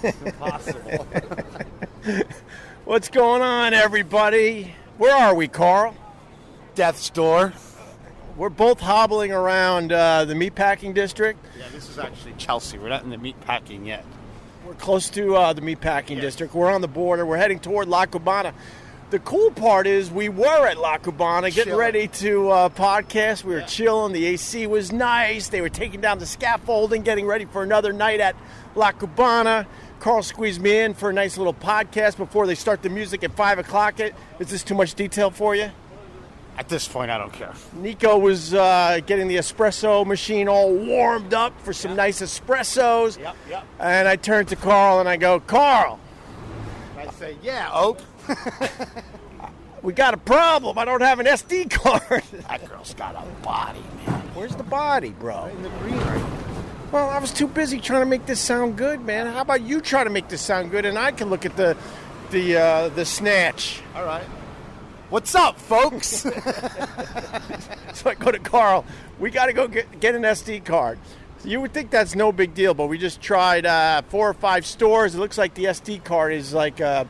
It's impossible. What's going on, everybody? Where are we, Carl? Death's door. We're both hobbling around the meatpacking district. Yeah, this is actually Chelsea. We're not in the meatpacking yet. We're close to the meatpacking district. We're on the border. We're heading toward La Cubana. The cool part is we were at La Cubana getting ready to podcast. We were chilling. The AC was nice. They were taking down the scaffolding, getting ready for another night at La Cubana. Carl squeezed me in for a nice little podcast before they start the music at 5 o'clock. Is this too much detail for you? At this point, I don't care. Nico was getting the espresso machine all warmed up for some nice espressos. Yep. And I turned to Carl and I go, Carl. I say, yeah, Ope. We got a problem. I don't have an SD card. That girl's got a body, man. Where's the body, bro? Right in the green right. Well, I was too busy trying to make this sound good, man. How about you try to make this sound good and I can look at the snatch. All right. What's up, folks? So I go to Carl. We got to go get an SD card. So you would think that's no big deal, but we just tried 4 or 5 stores. It looks like the SD card is like an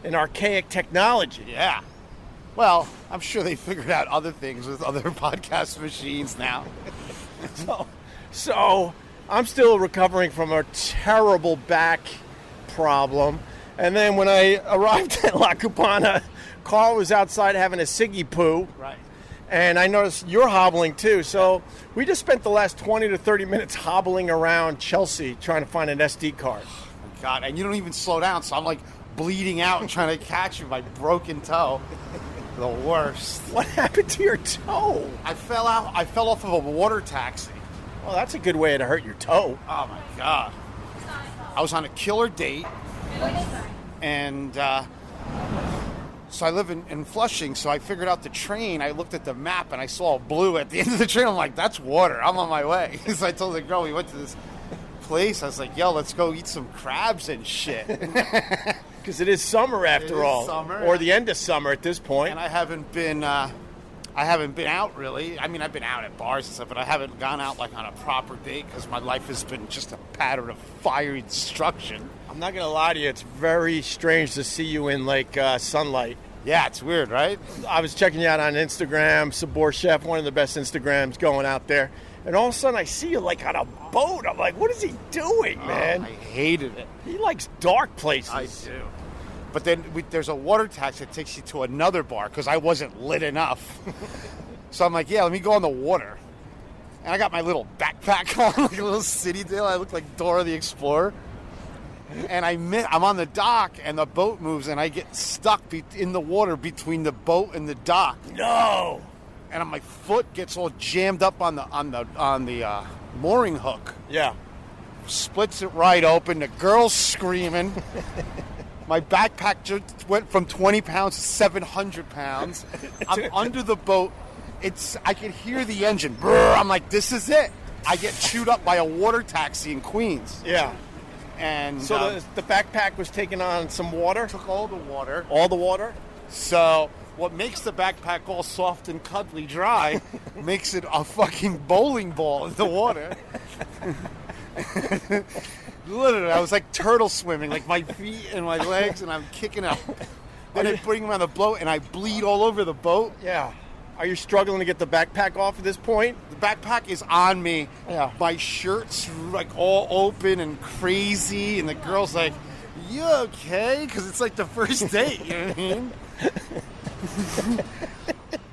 archaic technology. Yeah. Well, I'm sure they figured out other things with other podcast machines now. So I'm still recovering from a terrible back problem. And then when I arrived at La Cubana, Carl was outside having a ciggy poo. Right. And I noticed you're hobbling too. So we just spent the last 20 to 30 minutes hobbling around Chelsea trying to find an SD card. Oh, my God. And you don't even slow down. So I'm like bleeding out and trying to catch you by broken toe. The worst. What happened to your toe? I fell off of a water taxi. Well, that's a good way to hurt your toe. Oh, my God. I was on a killer date. And so I live in Flushing, so I figured out the train. I looked at the map, and I saw blue at the end of the train. I'm like, that's water. I'm on my way. So I told the girl, we went to this place. I was like, yo, let's go eat some crabs and shit. Because it is summer after all. Summer. Or the end of summer at this point. And I haven't been out, really. I mean, I've been out at bars and stuff, but I haven't gone out, like, on a proper date because my life has been just a pattern of fiery destruction. I'm not going to lie to you. It's very strange to see you in, like, sunlight. Yeah, it's weird, right? I was checking you out on Instagram, Sabor Chef, one of the best Instagrams going out there. And all of a sudden I see you, like, on a boat. I'm like, what is he doing, man? I hated it. He likes dark places. I do. But then there's a water taxi that takes you to another bar because I wasn't lit enough. So I'm like, yeah, let me go on the water. And I got my little backpack on, like a little city deal. I look like Dora the Explorer. And I'm on the dock, and the boat moves, and I get stuck in the water between the boat and the dock. No! And my foot gets all jammed up on the mooring hook. Yeah. Splits it right open. The girl's screaming. My backpack just went from 20 pounds to 700 pounds. I'm under the boat. I can hear the engine. Brr, I'm like, this is it. I get chewed up by a water taxi in Queens. Yeah. And so the backpack was taking on some water? Took all the water. All the water? So what makes the backpack all soft and cuddly dry makes it a fucking bowling ball in the water. Literally, I was like turtle swimming, like my feet and my legs, and I'm kicking up. Then I bring him on the boat, and I bleed all over the boat. Yeah. Are you struggling to get the backpack off at this point? The backpack is on me. Yeah. My shirt's like all open and crazy, and the girl's like, "You okay?" Because it's like the first date, you know what I mean?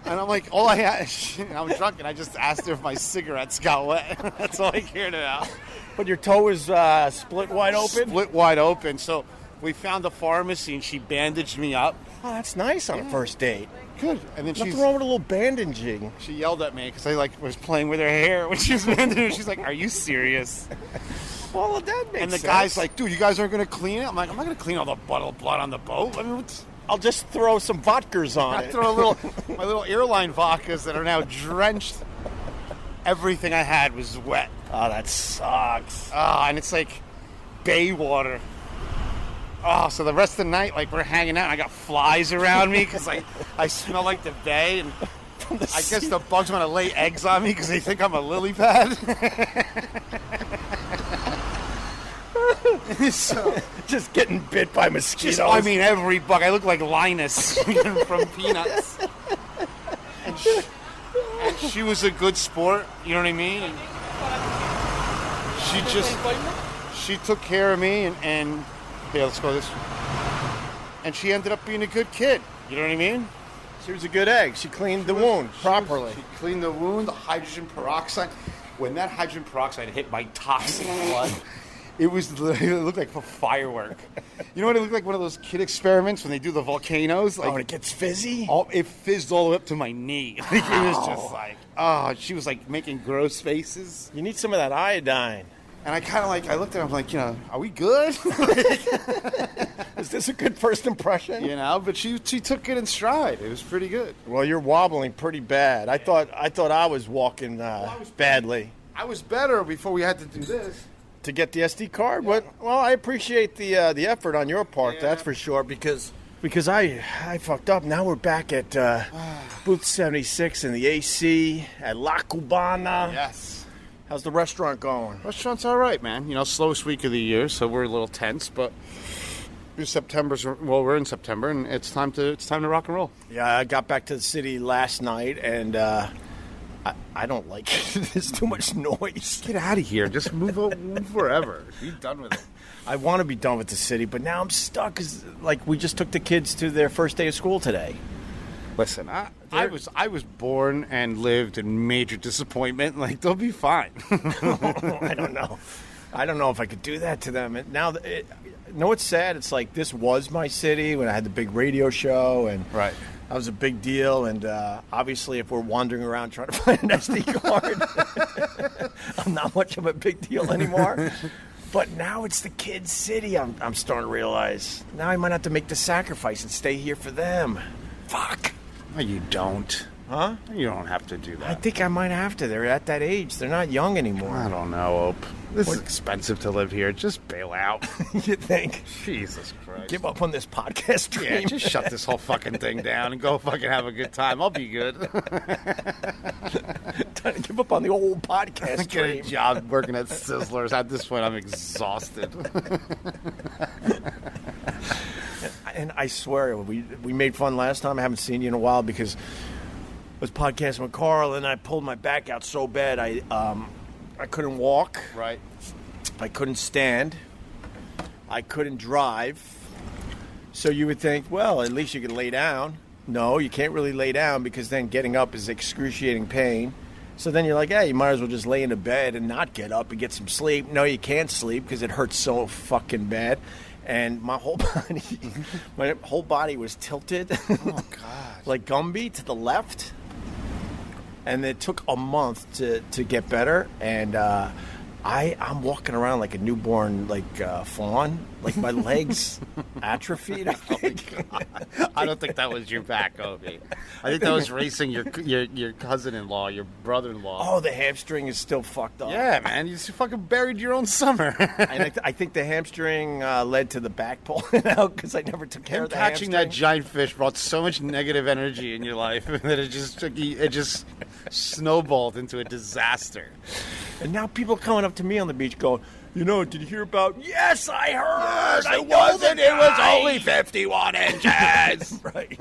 And I'm like, all I had, I'm drunk, and I just asked her if my cigarettes got wet. That's all I cared about. But your toe was split wide open? Split wide open. So we found a pharmacy, and she bandaged me up. Oh, that's nice on a first date. Good. And then nothing wrong with a little bandaging. She yelled at me because I was playing with her hair when she was bandaging. She's like, "Are you serious?" Well, that makes sense. And the guy's like, "Dude, you guys aren't going to clean it?" I'm like, "I'm not going to clean all the bottle of blood on the boat. I mean, I'll just throw some vodkas on it." I throw my little airline vodkas that are now drenched. Everything I had was wet. Oh, that sucks. And it's like bay water. Oh, so the rest of the night, like, we're hanging out, and I got flies around me because I smell like the bay, and I guess the bugs want to lay eggs on me because they think I'm a lily pad. So, Just getting bit by mosquitoes. every bug. I look like Linus from Peanuts. And she was a good sport, you know what I mean? And she took care of me, and yeah, let's go this way. And she ended up being a good kid, you know what I mean? She was a good egg. She cleaned the wound properly. She cleaned the wound, the hydrogen peroxide. When that hydrogen peroxide hit my toxic blood, it looked like a firework. You know what it looked like? One of those kid experiments when they do the volcanoes. Like, when it gets fizzy? It fizzed all the way up to my knee. Like, it was just like, she was like making gross faces. You need some of that iodine. And I kind of I looked at her, I'm like, are we good? Is this a good first impression? But she took it in stride. It was pretty good. Well, you're wobbling pretty bad. I thought I was walking badly. I was better before we had to do this. To get the SD card? Yeah. But, I appreciate the effort on your part, that's for sure, because I fucked up. Now we're back at booth 76 in the AC at La Cubana. Yes. How's the restaurant going? Restaurant's all right, man. Slowest week of the year, so we're a little tense, but we're in September, and it's time to rock and roll. Yeah, I got back to the city last night, and I don't like it. There's too much noise. Get out of here. Just move wherever. Be done with it. I want to be done with the city, but now I'm stuck because, we just took the kids to their first day of school today. Listen, I was born and lived in major disappointment. They'll be fine. I don't know. I don't know if I could do that to them. It's sad? It's like this was my city when I had the big radio show, and right. That was a big deal. And obviously, if we're wandering around trying to find an SD card, I'm not much of a big deal anymore. But now it's the kids' city. I'm starting to realize now I might have to make the sacrifice and stay here for them. Fuck. No, you don't. Huh? You don't have to do that. I think I might have to. They're at that age. They're not young anymore. I don't know, Ope. This is expensive to live here. Just bail out. You think? Jesus Christ. Give up on this podcast dream. Yeah, just shut this whole fucking thing down and go fucking have a good time. I'll be good. Time to give up on the old podcast dream. Get a job working at Sizzlers. At this point, I'm exhausted. And I swear, we made fun last time. I haven't seen you in a while because I was podcasting with Carl, and I pulled my back out so bad I couldn't walk. Right. I couldn't stand. I couldn't drive. So you would think, well, at least you could lay down. No, you can't really lay down because then getting up is excruciating pain. So then you're like, hey, you might as well just lay in a bed and not get up and get some sleep. No, you can't sleep because it hurts so fucking bad. And my whole body was tilted. Oh, God. Like Gumby to the left. And it took a month to get better. And I'm walking around like a newborn fawn. Like my legs atrophied, I think. I don't think that was your back, Opie. I think that was racing your cousin-in-law, your brother-in-law. Oh, the hamstring is still fucked up. Yeah, man. You fucking buried your own summer. And I think the hamstring led to the back pulling out because I never took care of the hamstring. Catching that giant fish brought so much negative energy in your life that it just snowballed into a disaster. And now people coming up to me on the beach going, did you hear about? Yes, I heard. Yes, it was only 51 inches. Right.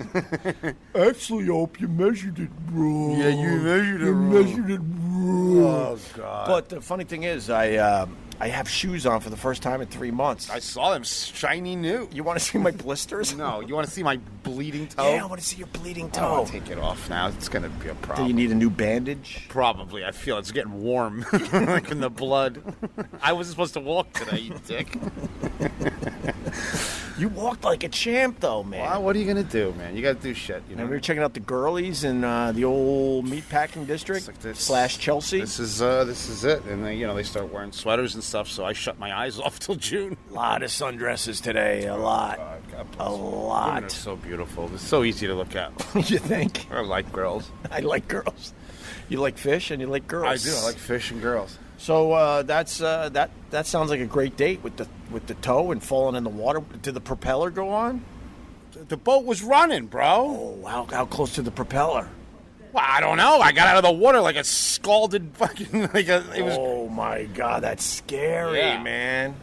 Actually, Opie, you measured it wrong. Yeah, you measured it wrong. Oh, God. But the funny thing is, I have shoes on for the first time in 3 months. I saw them shiny new. You want to see my blisters? No. You want to see my bleeding toe? Yeah, I want to see your bleeding toe. I'll take it off now. It's going to be a problem. Do you need a new bandage? Probably. I feel it's getting warm from the blood. I wasn't supposed to walk today, you dick. You walked like a champ, though, man. Well, what are you going to do, man? You got to do shit. And we were checking out the girlies in the old meatpacking district / Chelsea. This is it. And they start wearing sweaters and stuff, so I shut my eyes off till June. A lot of sundresses today. A lot. A lot. Women are so beautiful. It's so easy to look at. You think? I like girls. I like girls. You like fish and you like girls. I do. I like fish and girls. So that sounds like a great date with the toe and falling in the water. Did the propeller go on? The boat was running, bro. Oh, how close to the propeller? Well, I don't know. I got out of the water like a scalded fucking. It was. Oh my God, that's scary, man.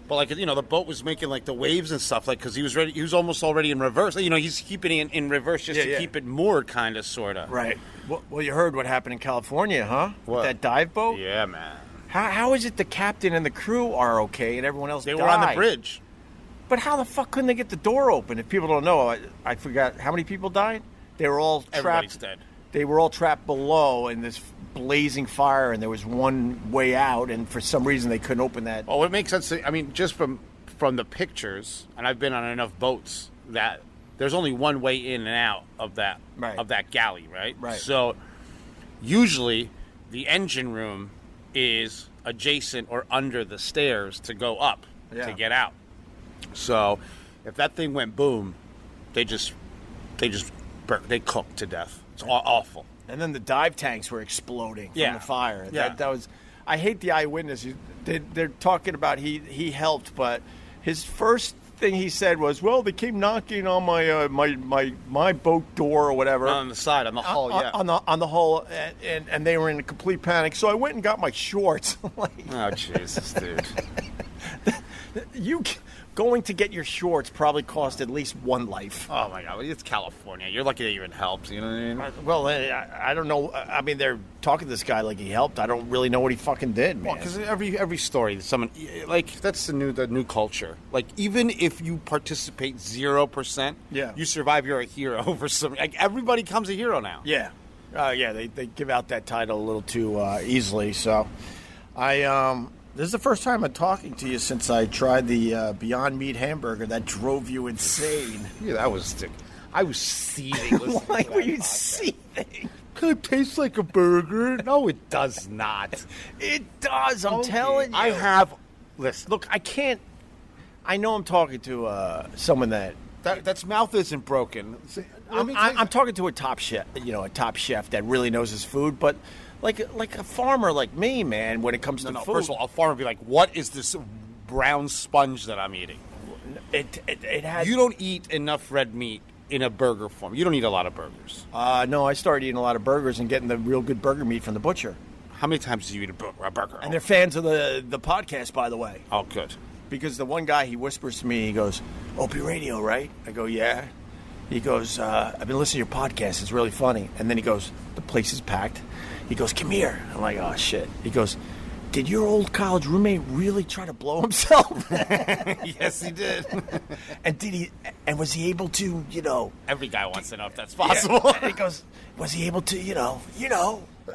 But like the boat was making like the waves and stuff, like because he was ready. He was almost already in reverse. He's keeping it in reverse just to keep it moored, kind of, sort of. Right. Well, you heard what happened in California, huh? What? With that dive boat. Yeah, man. How is it the captain and the crew are okay and everyone else They died? were on the bridge. But how the fuck couldn't they get the door open? If people don't know, I forgot how many people died. They were all trapped. Everybody's dead. They were all trapped below in this blazing fire, and there was one way out, and for some reason they couldn't open that. Oh, it makes sense. Just from the pictures, and I've been on enough boats that there's only one way in and out of that galley, right? Right. So usually the engine room is adjacent or under the stairs to go up to get out. So if that thing went boom, they cooked to death. It's awful. And then the dive tanks were exploding from the fire. Yeah. That was. I hate the eyewitness. They're talking about he helped, but his first thing he said was, "Well, they came knocking on my boat door or whatever on the side, on the hull, on the hull, and they were in a complete panic. So I went and got my shorts." Oh Jesus, dude! You going to get your shorts probably cost at least one life. Oh my God, it's California. You're lucky that you even helped. You know what I mean? Well, I don't know. I mean, they're talking to this guy like he helped. I don't really know what he fucking did, man. Well, because every story, someone that's the new culture. Like even if you participate 0%, you survive. You're a hero over some. Like everybody becomes a hero now. Yeah, They give out that title a little too easily. So, this is the first time I'm talking to you since I tried the Beyond Meat hamburger that drove you insane. Yeah, that was sick. I was seething. Why were you seething? Could it taste like a burger? No, it does not. It does. I'm telling you. I have. Listen, look, I can't. I know I'm talking to someone that's mouth isn't broken. I'm talking to a top chef. A top chef that really knows his food, but. Like a farmer like me, man, when it comes to food. First of all, a farmer would be like, what is this brown sponge that I'm eating? It had... You don't eat enough red meat in a burger form. You don't eat a lot of burgers. No, I started eating a lot of burgers and getting the real good burger meat from the butcher. How many times do you eat a burger? And they're fans of the podcast, by the way. Oh, good. Because the one guy, he whispers to me, he goes, OpieRadio, right? I go, yeah. He goes, I've been listening to your podcast. It's really funny. And then he goes, the place is packed. He goes, come here. I'm like, oh, shit. He goes, did your old college roommate really try to blow himself? Yes, he did. And was he able to, Every guy wants to know if that's possible. Yeah. He goes, was he able to, I'm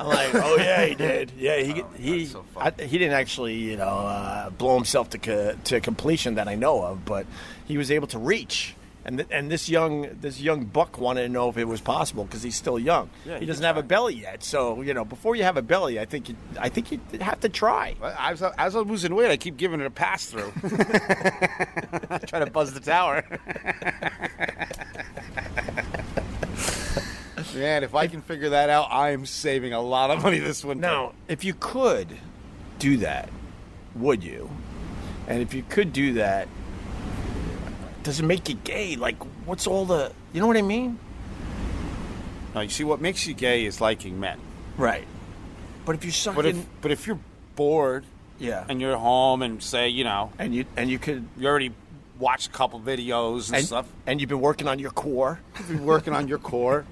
like, oh, yeah, he did. Yeah, he didn't actually, blow himself to completion that I know of, but he was able to reach. And this young buck wanted to know if it was possible because he's still young. Yeah, he doesn't have a belly yet, so before you have a belly, I think you have to try. As I'm losing weight, I keep giving it a pass through. Try to buzz the tower. Man, if I can figure that out, I'm saving a lot of money this winter. Now, if you could do that, would you? And if you could do that, does it make you gay? Like, what's all the... You know what I mean? No, you see, what makes you gay is liking men. Right. But if you're sucking... But if you're bored... Yeah. And you're home and say, And you could... You already watched a couple videos and stuff. And you've been working on your core. You've been working on your core.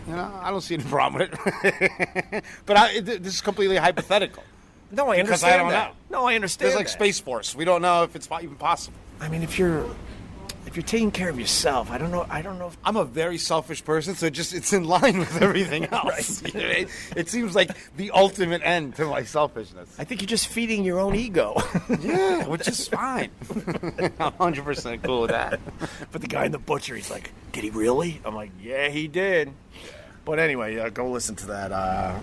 I don't see any problem with it. But this is completely hypothetical. No, I understand I don't know. No, I understand. There's like Space Force. We don't know if it's even possible. I mean, if you're taking care of yourself, I don't know. If... I'm a very selfish person, so it's in line with everything else. Right. It seems like the ultimate end to my selfishness. I think you're just feeding your own ego. Yeah, which is fine. I'm 100% cool with that. But the guy in the butcher, he's like, did he really? I'm like, yeah, he did. But anyway, go listen to that.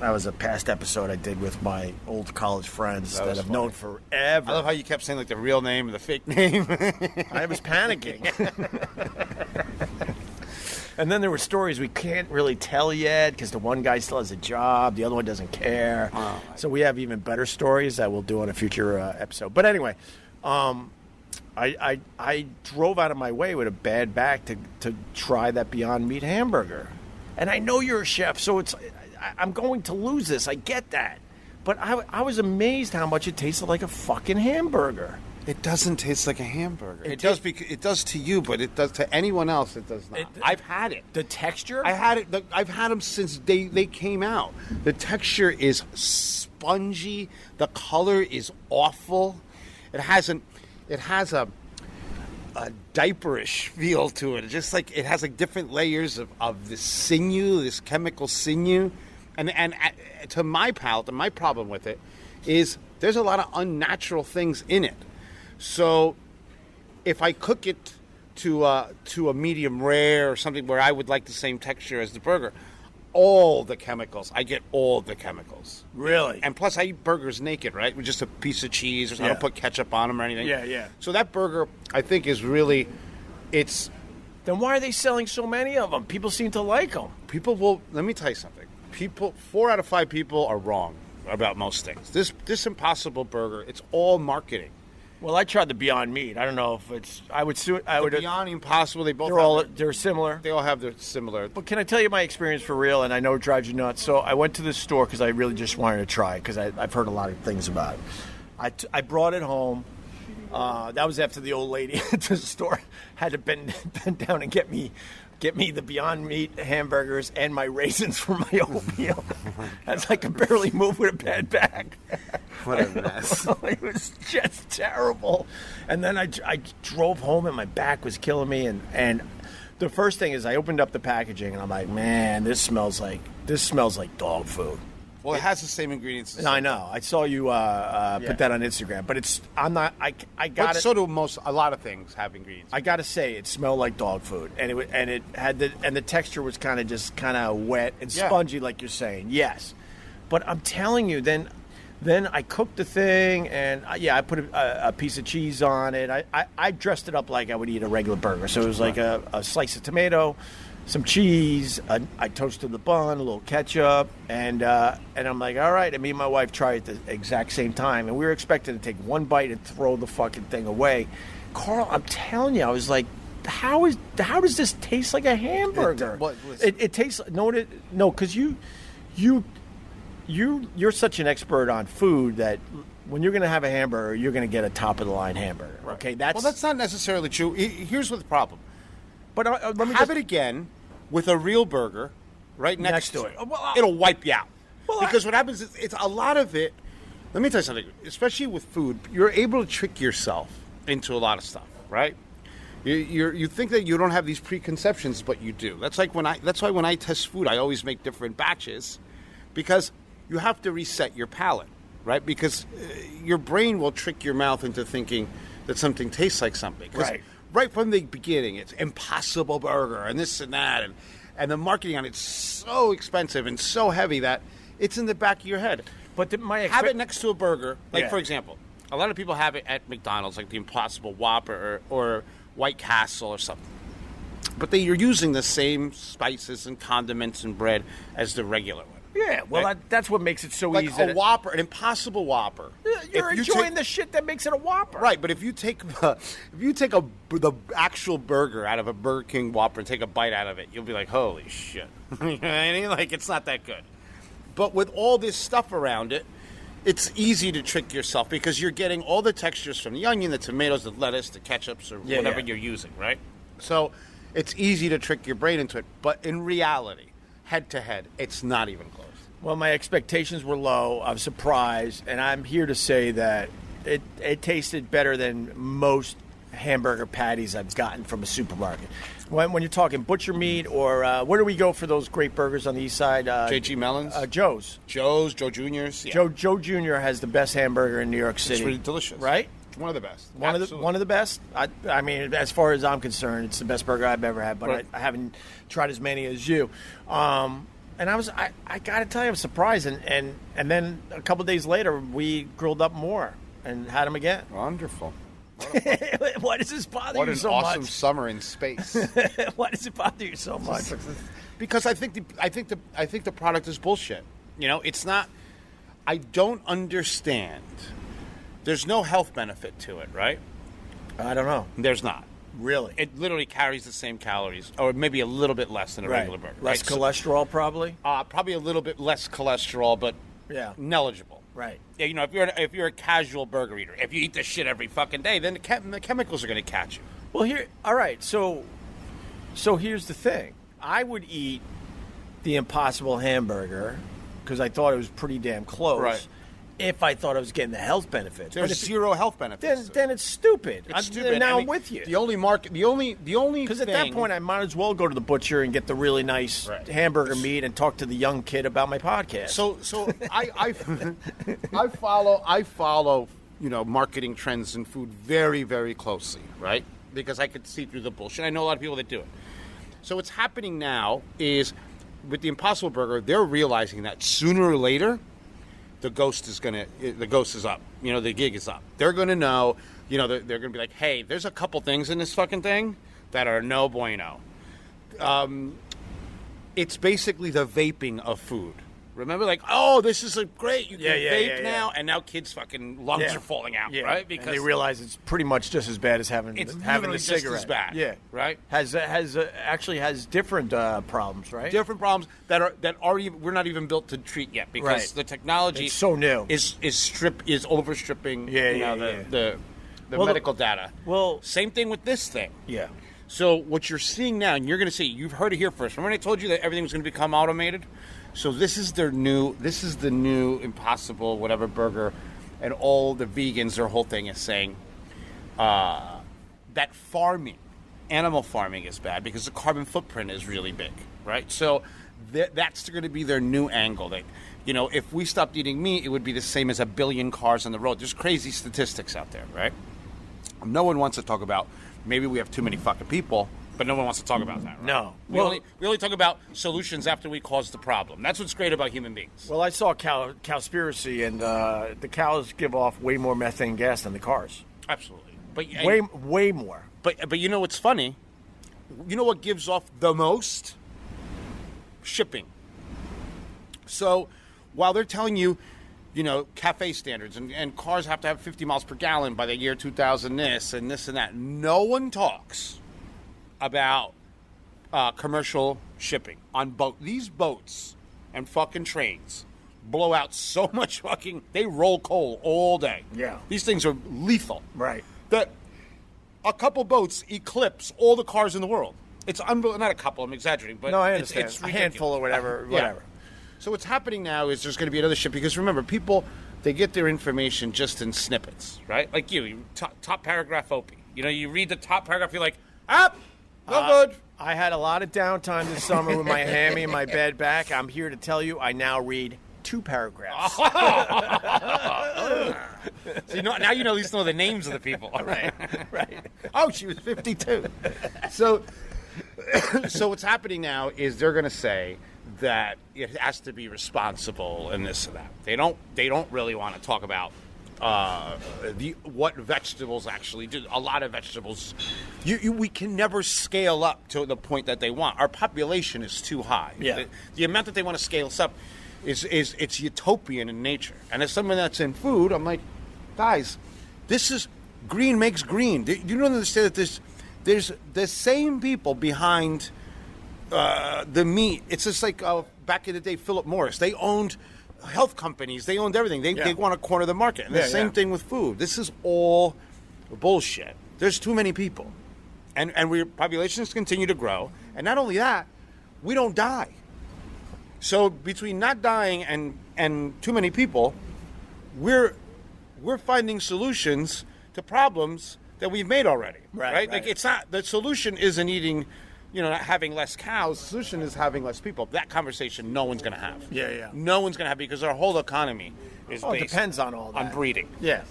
That was a past episode I did with my old college friends that I've known forever. I love how you kept saying like the real name and the fake name. I was panicking. And then there were stories we can't really tell yet because the one guy still has a job, the other one doesn't care. So we have even better stories that we'll do on a future episode. But anyway, I drove out of my way with a bad back to try that Beyond Meat hamburger. And I know you're a chef, so I'm going to lose this. I get that. But I was amazed how much it tasted like a fucking hamburger. It doesn't taste like a hamburger. It does to you, but it does to anyone else. It does not. I've had it. The texture? I had it. I've had them since they came out. The texture is spongy. The color is awful. It has a diaperish feel to it. It's just like it has like different layers of this sinew, this chemical sinew, and to my palate, and my problem with it is there's a lot of unnatural things in it. So if I cook it to a medium rare or something where I would like the same texture as the burger, I get all the chemicals. Really? And plus I eat burgers naked, right? With just a piece of cheese or something. I don't put ketchup on them or anything. Yeah. So that burger, I think, is really, Then why are they selling so many of them? People seem to like them. Let me tell you something. 4 out of 5 people are wrong about most things. This Impossible Burger, it's all marketing. Well, I tried the Beyond Meat. I don't know if it's. Beyond Impossible. They're similar. They all have their similar. But can I tell you my experience for real? And I know it drives you nuts. So I went to the store because I really just wanted to try it because I've heard a lot of things about it. I brought it home. That was after the old lady at the store had to bend down and get me the Beyond Meat hamburgers and my raisins for my oatmeal. As I could barely move with a bad back. What a mess. It was just terrible. And then I drove home and my back was killing me. And the first thing is I opened up the packaging and I'm like, man, this smells like dog food. Well, it has the same ingredients. I know. I saw you put that on Instagram, but I'm not. I got it. So do a lot of things have ingredients. I got to say, it smelled like dog food, and it had the texture was kind of wet and spongy, like you're saying. Yes, but I'm telling you, then I cooked the thing, and I put a piece of cheese on it. I dressed it up like I would eat a regular burger, so it was like a slice of tomato, some cheese. I toasted the bun, a little ketchup, and I'm like, all right. And me and my wife tried at the exact same time, and we were expecting to take one bite and throw the fucking thing away. Carl, I'm telling you, I was like, how does this taste like a hamburger? It tastes because you're such an expert on food that when you're going to have a hamburger, you're going to get a top of the line hamburger. Right. Okay, that's not necessarily true. Here's what the problem. But let me have it again with a real burger right next to it. It'll wipe you out. Because what happens is it's a lot of it. Let me tell you something. Especially with food, you're able to trick yourself into a lot of stuff, right? You think that you don't have these preconceptions, but you do. That's why when I test food, I always make different batches, because you have to reset your palate, right? Because your brain will trick your mouth into thinking that something tastes like something. Right from the beginning, it's Impossible Burger and this and that, and the marketing on it's so expensive and so heavy that it's in the back of your head. But have it next to a burger. For example, a lot of people have it at McDonald's, like the Impossible Whopper or White Castle or something. But you're using the same spices and condiments and bread as the regular one. Yeah, well, that's what makes it so easy. Like a Whopper, an Impossible Whopper. You're enjoying the shit that makes it a Whopper. Right, but if you take the actual burger out of a Burger King Whopper and take a bite out of it, you'll be like, holy shit. You know what I mean? Like, it's not that good. But with all this stuff around it, it's easy to trick yourself because you're getting all the textures from the onion, the tomatoes, the lettuce, the ketchups, or whatever you're using, right? So it's easy to trick your brain into it. But in reality, head to head, it's not even close. Well, my expectations were low. I'm surprised, and I'm here to say that it tasted better than most hamburger patties I've gotten from a supermarket. When you're talking butcher meat, or where do we go for those great burgers on the east side? J.G. Mellon's? Joe's, Joe Jr.'s. Yeah. Joe Jr. has the best hamburger in New York City. It's really delicious. Right? One of the best. One of the best. I mean, as far as I'm concerned, it's the best burger I've ever had. But right. I haven't tried as many as you. And I got to tell you, I was surprised. And then a couple days later, we grilled up more and had them again. Wonderful. Why does this bother you so much? What an awesome summer in space. Why does it bother you so much? Because I think the product is bullshit. You know, it's not. I don't understand. There's no health benefit to it, right? I don't know. There's not. Really? It literally carries the same calories, or maybe a little bit less than a regular burger. Less cholesterol, probably? Probably a little bit less cholesterol, but negligible. Right. Yeah, you know, if you're a casual burger eater, if you eat this shit every fucking day, then the chemicals are going to catch you. Well, all right. So here's the thing. I would eat the Impossible hamburger because I thought it was pretty damn close. Right. If I thought I was getting the health benefits. There's zero health benefits. Then it's stupid. It's stupid. Now I mean, I'm with you. The only Because at that point, I might as well go to the butcher and get the really nice hamburger meat and talk to the young kid about my podcast. So I follow marketing trends in food very, very closely, right? Because I could see through the bullshit. I know a lot of people that do it. So what's happening now is with the Impossible Burger, they're realizing that sooner or later the ghost is up. You know, the gig is up. They're going to know, they're going to be like, hey, there's a couple things in this fucking thing that are no bueno. It's basically the vaping of food. Remember, like, oh, this is great. You can vape now, and now kids' fucking lungs are falling out, right? Because they realize it's pretty much just as bad as having the cigarette. Just as bad, right? Actually has different problems, right? Different problems we're not even built to treat yet because the technology it's so new is overstripping the medical data. Well, same thing with this thing. Yeah. So what you're seeing now, and you're going to see, you've heard it here first. Remember when I told you that everything was going to become automated? So this is the new Impossible whatever burger, and all the vegans, their whole thing is saying that animal farming is bad because the carbon footprint is really big, right? So that's going to be their new angle. That, if we stopped eating meat, it would be the same as 1 billion cars on the road. There's crazy statistics out there, right? No one wants to talk about maybe we have too many fucking people. But no one wants to talk about that, right? No. We only talk about solutions after we cause the problem. That's what's great about human beings. Well, I saw Cowspiracy, and the cows give off way more methane gas than the cars. Absolutely. Way more. But you know what's funny? You know what gives off the most? Shipping. So while they're telling you, cafe standards and cars have to have 50 miles per gallon by the year 2000 this and that, no one talks about commercial shipping on these boats and fucking trains blow out so much they roll coal all day. Yeah. These things are lethal. Right. That a couple boats eclipse all the cars in the world. It's unbelievable. Not a couple, I'm exaggerating, but no, I understand. It's a handful or whatever. So what's happening now is there's going to be another ship because remember, people, they get their information just in snippets, right? Like you top paragraph Opie. You read the top paragraph, you're like, no good. I had a lot of downtime this summer with my hammy and my bed back. I'm here to tell you I now read 2 paragraphs. So now at least know the names of the people. Right. Oh, she was 52. So what's happening now is they're going to say that it has to be responsible and this and that. They don't really want to talk about what vegetables actually do. A lot of vegetables, we can never scale up to the point that they want. Our population is too high. Yeah. The amount that they want to scale us up is it's utopian in nature. And as someone that's in food, I'm like, guys, this is green makes green. You don't understand that there's the same people behind the meat. It's just like back in the day, Philip Morris. They owned health companies. They owned everything. They want to corner the market. And the same thing with food. This is all bullshit. There's too many people. And populations continue to grow. And not only that, we don't die. So between not dying and too many people, we're finding solutions to problems that we've made already. Right? Like it's not, the solution isn't eating, not having less cows. The solution is having less people. That conversation no one's going to have. Yeah. No one's going to have because our whole economy is based depends on all that. On breeding. Yeah.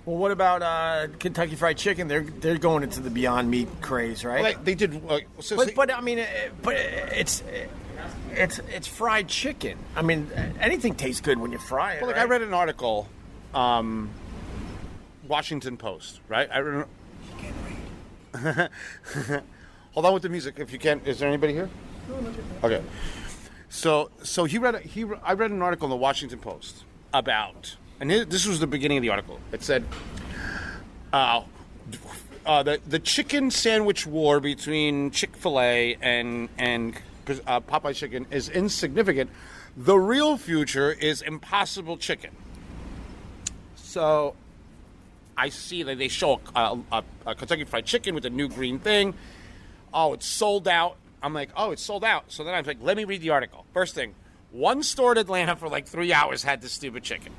Well, what about Kentucky Fried Chicken? They're going into the Beyond Meat craze, right? Well, they did. But I mean, it's fried chicken. I mean, anything tastes good when you fry it. Well, I read an article, Washington Post, right? You can't read. Hold on with the music, if you can. Is there anybody here? No, not yet. Okay. So I read an article in the Washington Post about, and this was the beginning of the article. It said, the chicken sandwich war between ChickfilA and Popeyes chicken is insignificant. The real future is Impossible Chicken. So I see that they show a Kentucky Fried Chicken with a new green thing. Oh, it's sold out. I'm like, oh, it's sold out. So then I was like, let me read the article. First thing, one store in Atlanta for like 3 hours had this stupid chicken.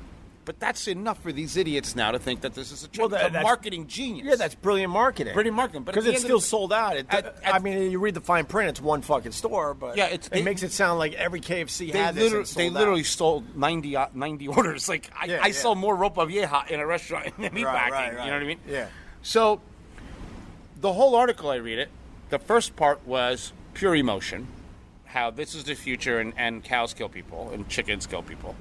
But that's enough for these idiots now to think that this is a marketing genius. Yeah, that's brilliant marketing. Brilliant marketing. Because it's still sold out. I mean, you read the fine print, it's one fucking store, but it makes it sound like every KFC had this. They literally stole 90 orders. Like, I sold more ropa vieja in a restaurant than meatpacking. Right. You know what I mean? Yeah. So, the whole article, I read it. The first part was pure emotion, how this is the future and cows kill people and chickens kill people.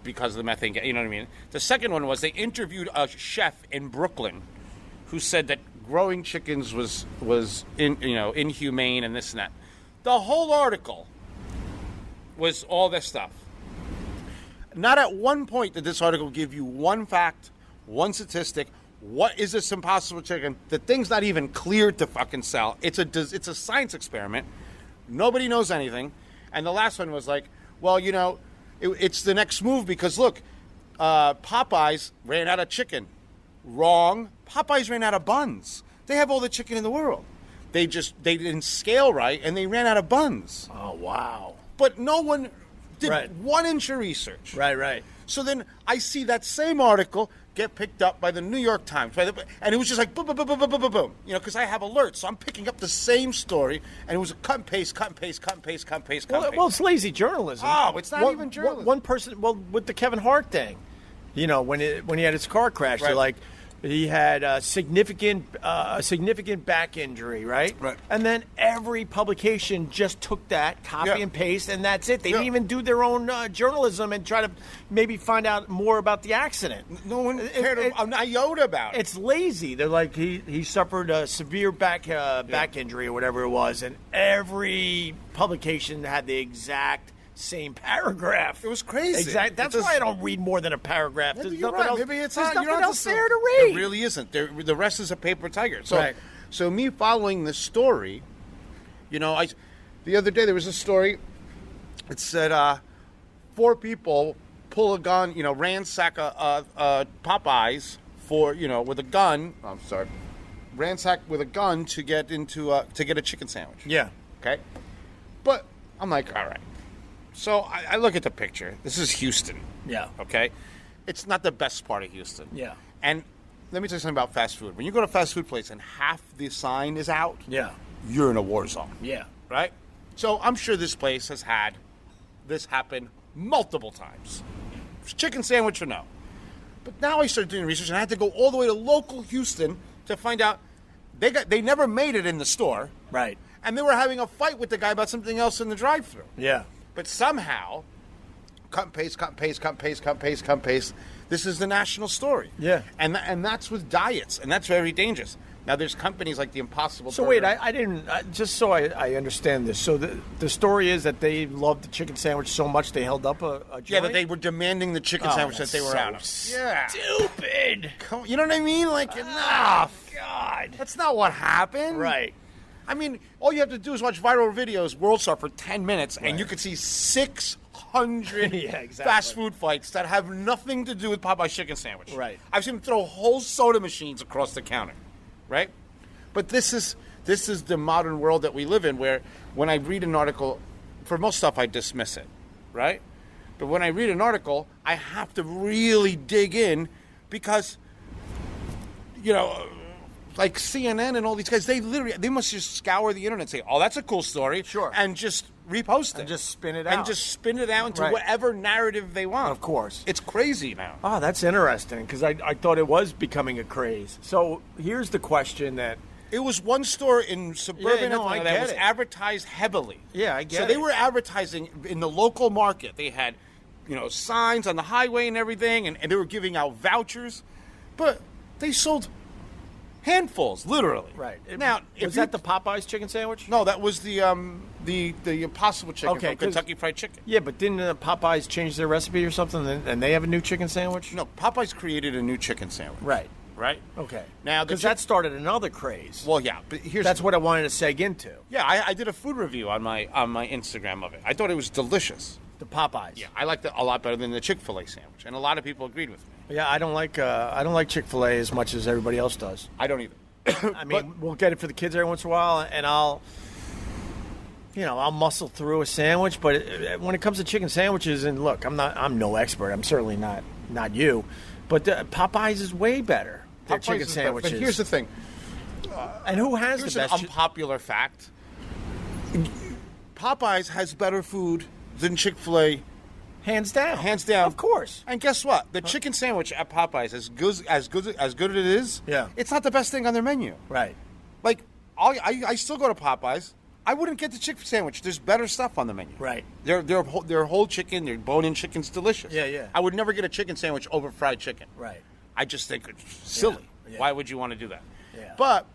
Because of the methane gas, you know what I mean? The second one was they interviewed a chef in Brooklyn who said that growing chickens was inhumane and this and that. The whole article was all this stuff. Not at one point did this article give you one fact, one statistic. What is this Impossible Chicken? The thing's not even cleared to fucking sell. It's a science experiment. Nobody knows anything. And the last one was like, well, it's the next move because, look, Popeyes ran out of chicken. Wrong. Popeyes ran out of buns. They have all the chicken in the world. They didn't scale right, and they ran out of buns. Oh, wow. But no one did 1 inch of research. Right. So then I see that same article get picked up by the New York Times, and it was just like boom, boom, boom, boom, boom, boom, boom. Because I have alerts, so I'm picking up the same story, and it was a cut and paste. Well, it's lazy journalism. Oh, it's not even journalism. One person, with the Kevin Hart thing, when he had his car crash, they're like, he had a significant back injury, right? Right. And then every publication just took that, copy and paste, and that's it. They didn't even do their own journalism and try to maybe find out more about the accident. No one cared an iota about it. It's lazy. They're like, he suffered a severe back injury or whatever it was, and every publication had the exact same paragraph. It was crazy. Exactly. That's why I don't read more than a paragraph. Maybe There's you're nothing right. else. Maybe it's there's not, nothing else there to read. It really isn't. The rest is a paper tiger. So me following this story, the other day there was a story. It said 4 people pull a gun, ransack a Popeyes with a gun. I'm sorry, ransack with a gun to get to get a chicken sandwich. Yeah. Okay. But I'm like, all right. So I look at the picture. This is Houston. Yeah. Okay? It's not the best part of Houston. Yeah. And let me tell you something about fast food. When you go to a fast food place and half the sign is out, you're in a war zone. Yeah. Right? So I'm sure this place has had this happen multiple times. Chicken sandwich or no. But now I started doing research and I had to go all the way to local Houston to find out they never made it in the store. Right. And they were having a fight with the guy about something else in the drive-thru. Yeah. But somehow, cut and paste. This is the national story. Yeah. And that's with diets, and that's very dangerous. Now, there's companies like the Impossible So Burger. wait, I didn't, just so I understand this. So the story is that they loved the chicken sandwich so much they held up a joint? Yeah, that they were demanding the chicken sandwich that they were out of. Yeah. Stupid. You know what I mean? Like, enough. God. That's not what happened. Right. I mean, all you have to do is watch viral videos, World Star, for 10 minutes, and you could see 600 fast food fights that have nothing to do with Popeye's chicken sandwich. Right. I've seen them throw whole soda machines across the counter. Right? But this is the modern world that we live in, where when I read an article, for most stuff I dismiss it. Right? But when I read an article, I have to really dig in because, like CNN and all these guys, they must just scour the internet and say, oh, that's a cool story. Sure. And just repost it. And just spin it out. Into whatever narrative they want. Of course. It's crazy now. Oh, that's interesting, because I thought it was becoming a craze. So here's the question that... It was one store in suburban Atlanta that was advertised heavily. Yeah, I get it. So they were advertising in the local market. They had, signs on the highway and everything, and they were giving out vouchers. But they sold... handfuls, literally. Right. Now, was that the Popeyes chicken sandwich? No, that was the Impossible Chicken from Kentucky Fried Chicken. Yeah, but didn't Popeyes change their recipe or something, and they have a new chicken sandwich? No, Popeyes created a new chicken sandwich. Right. Okay. Now, because that started another craze. Well, yeah, but that's what I wanted to seg into. Yeah, I did a food review on my Instagram of it. I thought it was delicious. The Popeyes. Yeah, I liked it a lot better than the ChickfilA sandwich, and a lot of people agreed with me. Yeah, I don't like Chick-fil-A as much as everybody else does. I don't either. I mean, we'll get it for the kids every once in a while, and I'll muscle through a sandwich. But when it comes to chicken sandwiches, and look, I'm no expert. I'm certainly not you, but Popeyes is way better. Their chicken sandwiches. But here's the thing. And who has Here's the best? an unpopular fact. Popeyes has better food than Chick-fil-A. Hands down. Hands down. Of course. And guess what? The chicken sandwich at Popeyes, as good as it is, yeah, it's not the best thing on their menu. Right. Like, I still go to Popeyes. I wouldn't get the chicken sandwich. There's better stuff on the menu. Right. Their whole chicken, their bone-in chicken's delicious. Yeah, yeah. I would never get a chicken sandwich over fried chicken. Right. I just think it's silly. Yeah, yeah. Why would you want to do that? Yeah. But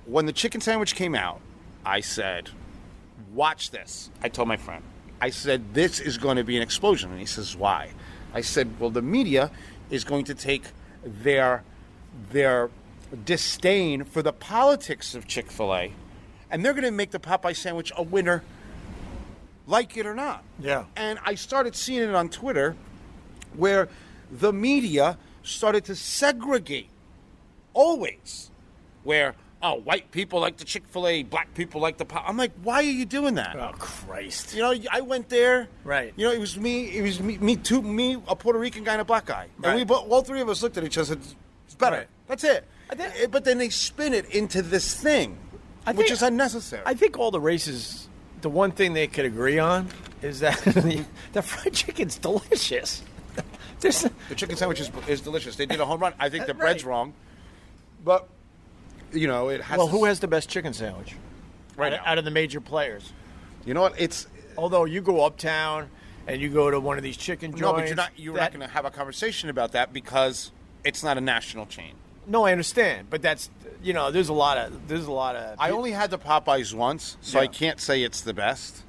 when the chicken sandwich came out, I said, watch this. I told my friend. I said, this is going to be an explosion. And he says, why? I said, well, the media is going to take their disdain for the politics of Chick-fil-A, and they're going to make the Popeye sandwich a winner, like it or not. Yeah. And I started seeing it on Twitter where the media started to segregate always, where white people like the Chick-fil-A, black people like the Popeye. I'm like, why are you doing that? Oh, Christ. You know, I went there. Right. You know, it was me, a Puerto Rican guy, and a black guy. Right. And all three of us looked at each other and said, it's better. Right. That's it. But then they spin it into this thing, which is unnecessary. I think all the races, the one thing they could agree on is that the fried chicken's delicious. The chicken sandwich is delicious. They did a home run. I think the bread's wrong. But, you know, it has. Well, who has the best chicken sandwich? Right out of the major players. You know what? Although you go uptown and you go to one of these chicken joints. No, but you're not going to have a conversation about that because it's not a national chain. No, I understand, but that's there's a lot of. I only had the Popeyes once, so I can't say it's the best.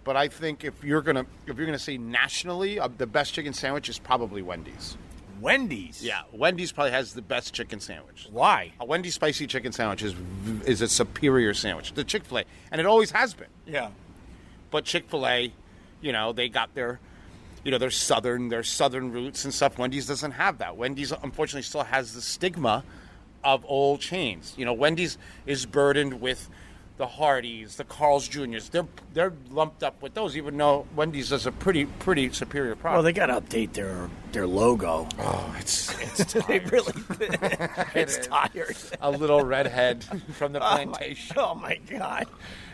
But I think if you're gonna say nationally, the best chicken sandwich is probably Wendy's. Wendy's. Yeah, Wendy's probably has the best chicken sandwich. Why? A Wendy's spicy chicken sandwich is a superior sandwich to Chick-fil-A, and it always has been. Yeah. But Chick-fil-A, they got their southern roots and stuff. Wendy's doesn't have that. Wendy's unfortunately still has the stigma of old chains. Wendy's is burdened with the Hardee's, the Carl's Jr.'s. They're lumped up with those, even though Wendy's does a pretty superior product. Well, they got to update their logo. Oh, it's they really it's tired. A little redhead from the plantation. Oh my God!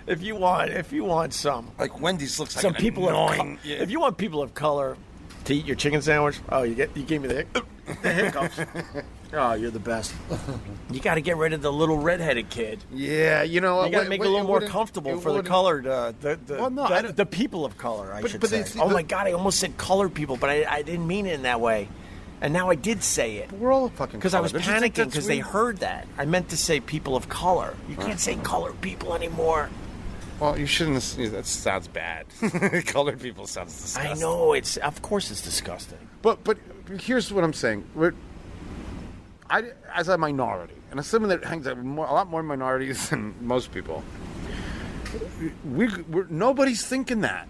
If you want some, like Wendy's looks like some people annoying. If you want people of color to eat your chicken sandwich, you gave me the hiccups. Oh, you're the best. You got to get rid of the little redheaded kid. Yeah, you got to make it a little more comfortable for the colored, the people of color. I should say. Oh my God, I almost said colored people, but I didn't mean it in that way, and now I did say it. But we're all fucking because I was panicking because they heard that. I meant to say people of color. You can't say colored people anymore. Well, you shouldn't. That sounds bad. Colored people sounds disgusting. I know of course it's disgusting. But here's what I'm saying. As a minority, and as someone that hangs out with a lot more minorities than most people, nobody's thinking that.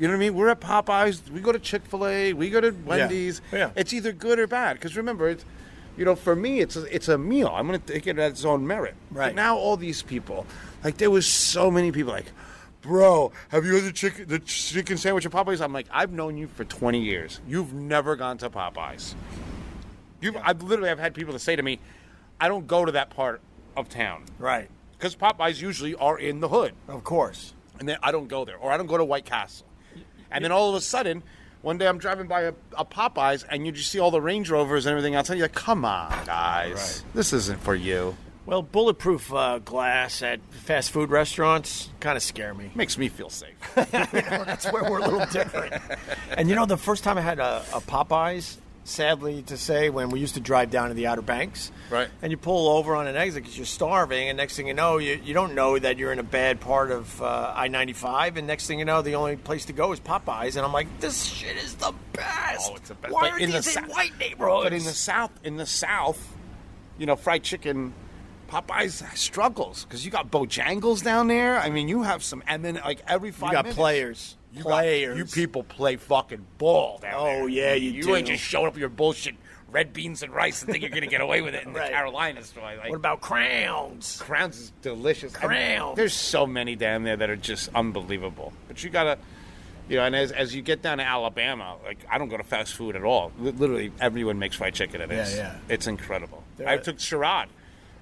You know what I mean? We're at Popeyes. We go to Chick-fil-A. We go to Wendy's. Yeah. It's either good or bad. Because remember, for me, it's a meal. I'm going to take it at its own merit. Right. But now all these people, like there was so many people like, bro, have you had the chicken sandwich at Popeyes? I'm like, I've known you for 20 years. You've never gone to Popeyes. I've had people that say to me, I don't go to that part of town. Right. Because Popeyes usually are in the hood. Of course. And then I don't go there. Or I don't go to White Castle. And then all of a sudden, one day I'm driving by a Popeyes and you just see all the Range Rovers and everything else. And you're like, come on, guys. Right. This isn't for you. Well, bulletproof glass at fast food restaurants kind of scare me. Makes me feel safe. That's where we're a little different. And the first time I had a Popeyes, sadly to say, when we used to drive down to the Outer Banks, right, and you pull over on an exit because you're starving, and next thing you know, you don't know that you're in a bad part of I-95, and next thing you know, the only place to go is Popeyes, and I'm like, this shit is the best. Oh, it's the best. Why are these in white neighborhoods? But in the South, fried chicken, Popeyes struggles because you got Bojangles down there. I mean, you have some, and then like every 5 minutes. You got players. players. You people play fucking ball down there. Oh, yeah, you do. You ain't just showing up with your bullshit red beans and rice and think you're going to get away with it in the Carolinas. Like, what about Crowns? Crowns is delicious. Crowns. There's so many down there that are just unbelievable. But you got to, and as you get down to Alabama, like, I don't go to fast food at all. Literally, everyone makes fried chicken at it. Yeah. It's incredible. I took Sherrod.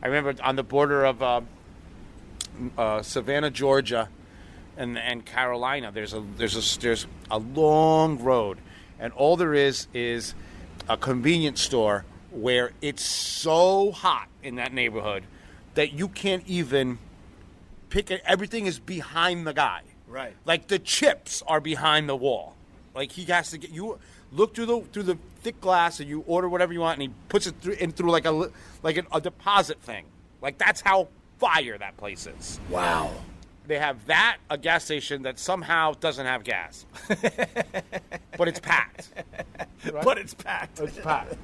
I remember on the border of Savannah, Georgia, and Carolina. There's a long road, and all there is a convenience store where it's so hot in that neighborhood that you can't even pick it. Everything is behind the guy. Right. Like the chips are behind the wall. Like he has to get you look through the thick glass and you order whatever you want and he puts it through like a deposit thing. Like that's how fire that place is. Wow. They have that, a gas station that somehow doesn't have gas. But it's packed. Right? But it's packed. It's packed.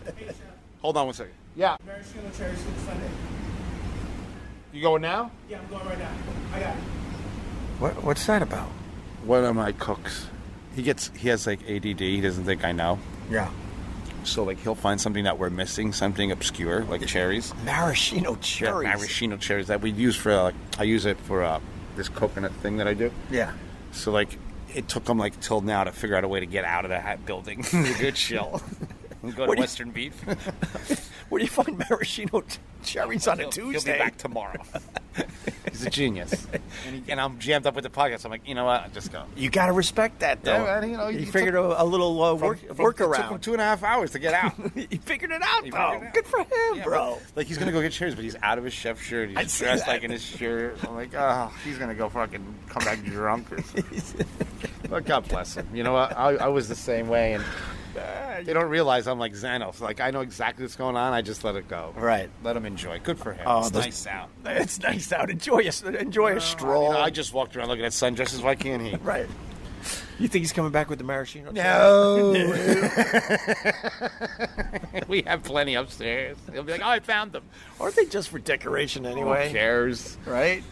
Hold on one second. Yeah. Maraschino cherry sweet Sunday. You going now? Yeah, I'm going right now. I got it. What's that about? One of my cooks, he has like ADD. He doesn't think I know. Yeah. So like he'll find something that we're missing, something obscure, like cherries. Maraschino cherries. Yeah, maraschino cherries that we use for I use it for this coconut thing that I do. Yeah. So like it took them like till now to figure out a way to get out of that building. A good chill. And go to Western Beef. Where do you find maraschino cherries on a Tuesday? He'll be back tomorrow. He's a genius. And I'm jammed up with the podcast. I'm like, you know what? I'll just go. You got to respect that, though. Yeah, man, you figured a little workaround. It took him 2.5 hours to get out. He figured it out, though. Good for him, bro. Like, he's going to go get cherries, but he's out of his chef shirt. He's dressed like in his shirt. I'm like, oh, he's going to go fucking come back drunk or something. But God bless him. You know what? I was the same way, and they don't realize I'm like Xanos. Like, I know exactly what's going on. I just let it go. Right. Let him enjoy. Good for him. Oh, it's nice out. It's nice out. Enjoy a stroll. I just walked around looking at sundresses. Why can't he? Right. You think he's coming back with the maraschino? No. We have plenty upstairs. He'll be like, oh, I found them. Aren't they just for decoration anyway? Who cares? Right?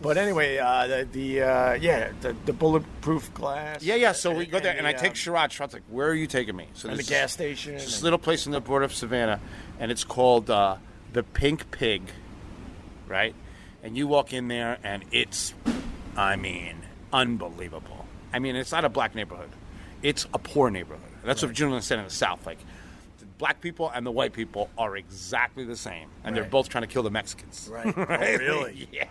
But anyway, the bulletproof glass. Yeah. So we go there, and I take Sherrod. Sherrod's like, where are you taking me? So and the gas station. This little place in the border of Savannah, and it's called the Pink Pig, right? And you walk in there, and it's, unbelievable. It's not a black neighborhood. It's a poor neighborhood. That's what generally said in the South. Like, the black people and the white people are exactly the same, and they're both trying to kill the Mexicans. Right. Right? Oh, really? Yeah.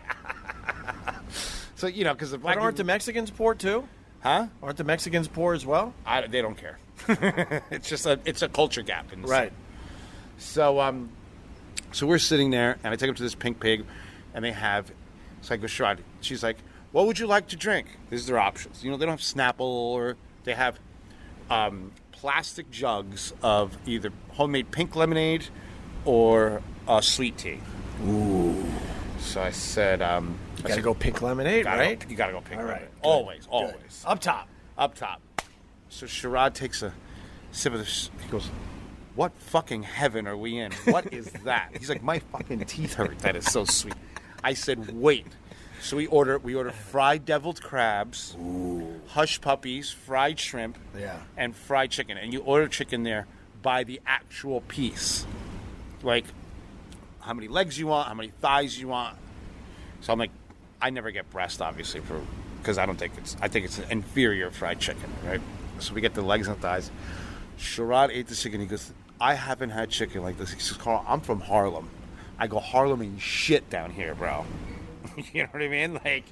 So, because the black But aren't the Mexicans poor, too? Huh? Aren't the Mexicans poor as well? They don't care. It's a culture gap. In the right. So, so we're sitting there, and I take them to this Pink Pig, and they have, so I go, Sherrod. She's like, what would you like to drink? These are their options. They don't have Snapple, or they have plastic jugs of either homemade pink lemonade or sweet tea. Ooh. So I said, you gotta go pink lemonade, right? You gotta go pink lemonade. Good. Always. Up top. So Sherrod takes a sip of this. He goes, what fucking heaven are we in? What is that? He's like, my fucking teeth hurt. That is so sweet. I said, wait. So we order fried deviled crabs, hush puppies, fried shrimp, and fried chicken. And you order chicken there by the actual piece. Like, how many legs you want, how many thighs you want. So I'm like, I never get breast, obviously, because I think it's an inferior fried chicken, right? So we get the legs and thighs. Sherrod ate the chicken. He goes, I haven't had chicken like this. He says, Carl, I'm from Harlem. I go, Harlem ain't shit down here, bro. You know what I mean? Like,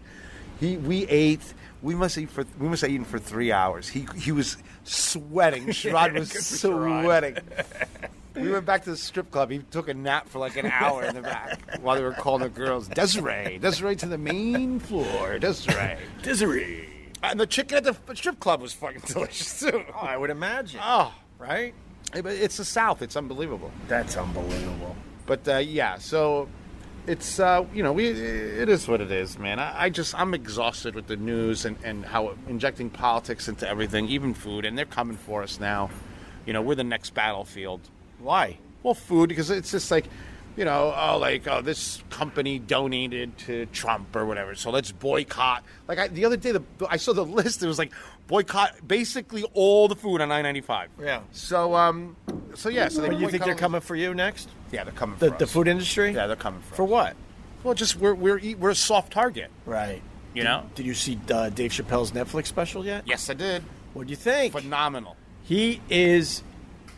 we must have eaten for 3 hours. He was sweating. Sherrod was sweating. We went back to the strip club. He took a nap for like an hour in the back while they were calling the girls, Desiree to the main floor. Desiree. And the chicken at the strip club was fucking delicious too. Oh, I would imagine. Oh, right? But it's the South. It's unbelievable. That's unbelievable. But so it's it is what it is, man. I'm exhausted with the news and how injecting politics into everything, even food, and they're coming for us now. We're the next battlefield. Why? Well, food, because it's just like this company donated to Trump or whatever, so let's boycott. Like the other day, I saw the list. It was like boycott basically all the food on I-95. Yeah. So yeah. So you think they're coming for you next? Yeah, they're coming for us. The food industry? Yeah, they're coming for For us. what? Well, just we're a soft target. Right. You know? Did you see Dave Chappelle's Netflix special yet? Yes, I did. What do you think? Phenomenal. He is,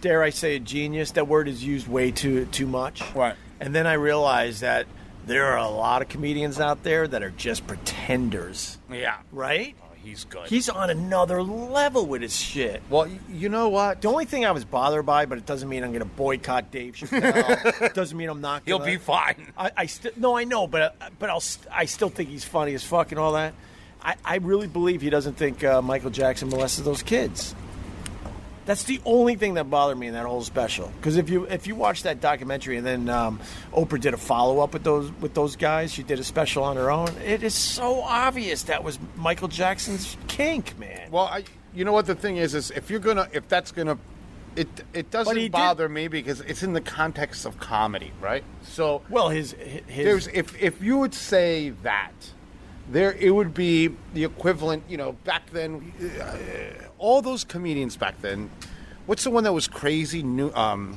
dare I say, a genius. That word is used way too much. Right. And then I realized that there are a lot of comedians out there that are just pretenders. Yeah. Right? Oh, he's good. He's on another level with his shit. Well, you know what? The only thing I was bothered by, but it doesn't mean I'm going to boycott Dave Chappelle. It doesn't mean I'm not going to. He'll be fine. I know, but I still think he's funny as fuck and all that. I really believe he doesn't think Michael Jackson molested those kids. That's the only thing that bothered me in that whole special. Because if you watch that documentary and then Oprah did a follow up with those guys, she did a special on her own. It is so obvious that was Michael Jackson's kink, man. Well, you know what the thing is it doesn't bother me because it's in the context of comedy, right? So well, if you would say that. It would be the equivalent, back then, all those comedians back then. What's the one that was crazy? The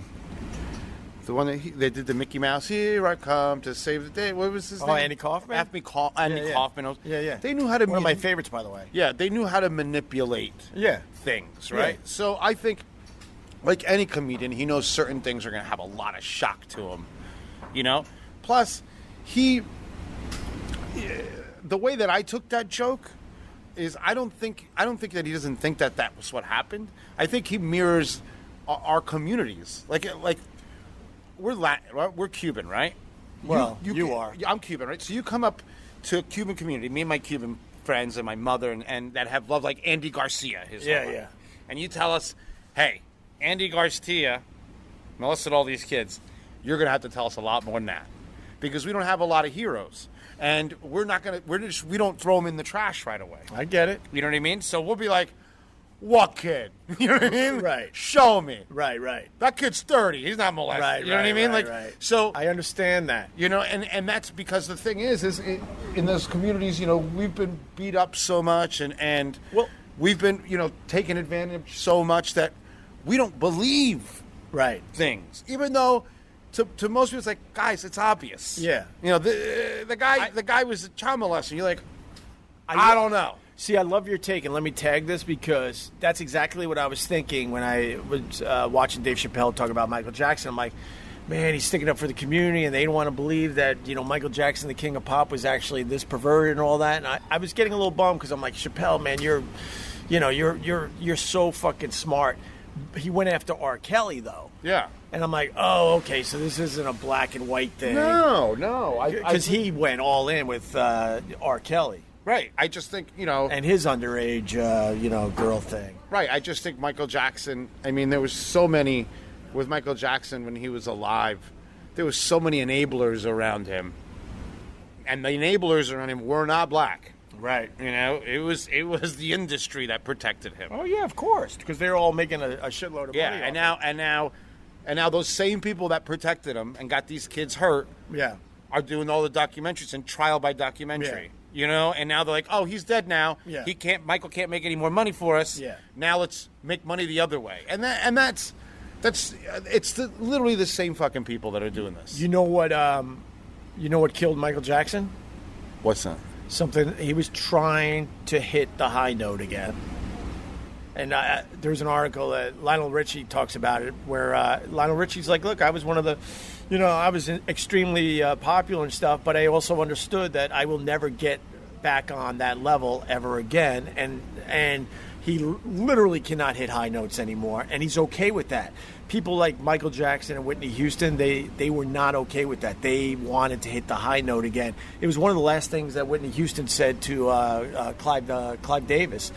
one that they did the Mickey Mouse, here I come to save the day. What was his name? Andy Kaufman? Andy Kaufman. Yeah. They knew how to... One of my favorites, by the way. Yeah, they knew how to manipulate things, right? Yeah. So I think, like any comedian, he knows certain things are going to have a lot of shock to him, Plus, the way that I took that joke is I don't think that he doesn't think that was what happened. I think he mirrors our communities. Like we're Latin, right? We're Cuban, right? Well, you are. I'm Cuban, right? So you come up to a Cuban community, me and my Cuban friends and my mother, and that have loved like Andy Garcia, his whole life. And you tell us, hey, Andy Garcia molested all these kids. You're gonna have to tell us a lot more than that because we don't have a lot of heroes. And we don't throw them in the trash right away. I get it. You know what I mean? So we'll be like, what kid? You know what I mean? Right. Show me. Right. That kid's 30. He's not molested. Right, you know what I mean? Right. So I understand that. And that's because the thing is in those communities, we've been beat up so much and we've been, taken advantage so much that we don't believe things. Even though to most people, it's like, guys, it's obvious. Yeah. The guy was a child molester. You're like, I don't know. See, I love your take, and let me tag this because that's exactly what I was thinking when I was watching Dave Chappelle talk about Michael Jackson. I'm like, man, he's sticking up for the community, and they don't want to believe that Michael Jackson, the king of pop, was actually this perverted and all that. And I was getting a little bummed because I'm like, Chappelle, man, you're so fucking smart. He went after R. Kelly though. Yeah. And I'm like, oh, okay, so this isn't a black and white thing. No. Because he went all in with R. Kelly. Right. I just think, And his underage, girl thing. Right. I just think Michael Jackson, there was so many, with Michael Jackson when he was alive, there was so many enablers around him. And the enablers around him were not black. Right. It was the industry that protected him. Oh, yeah, of course. Because they're all making a shitload of money. Yeah, and now those same people that protected him and got these kids hurt are doing all the documentaries and trial by documentary. And now they're like, oh, he's dead now. Yeah. Michael can't make any more money for us. Yeah. Now let's make money the other way. And that's literally the same fucking people that are doing this. You know what killed Michael Jackson? What's that? Something, he was trying to hit the high note again. And there's an article that Lionel Richie talks about it where Lionel Richie's like, look, I was one of the, I was extremely popular and stuff, but I also understood that I will never get back on that level ever again. And he literally cannot hit high notes anymore, and he's okay with that. People like Michael Jackson and Whitney Houston, they were not okay with that. They wanted to hit the high note again. It was one of the last things that Whitney Houston said to Clive Davis.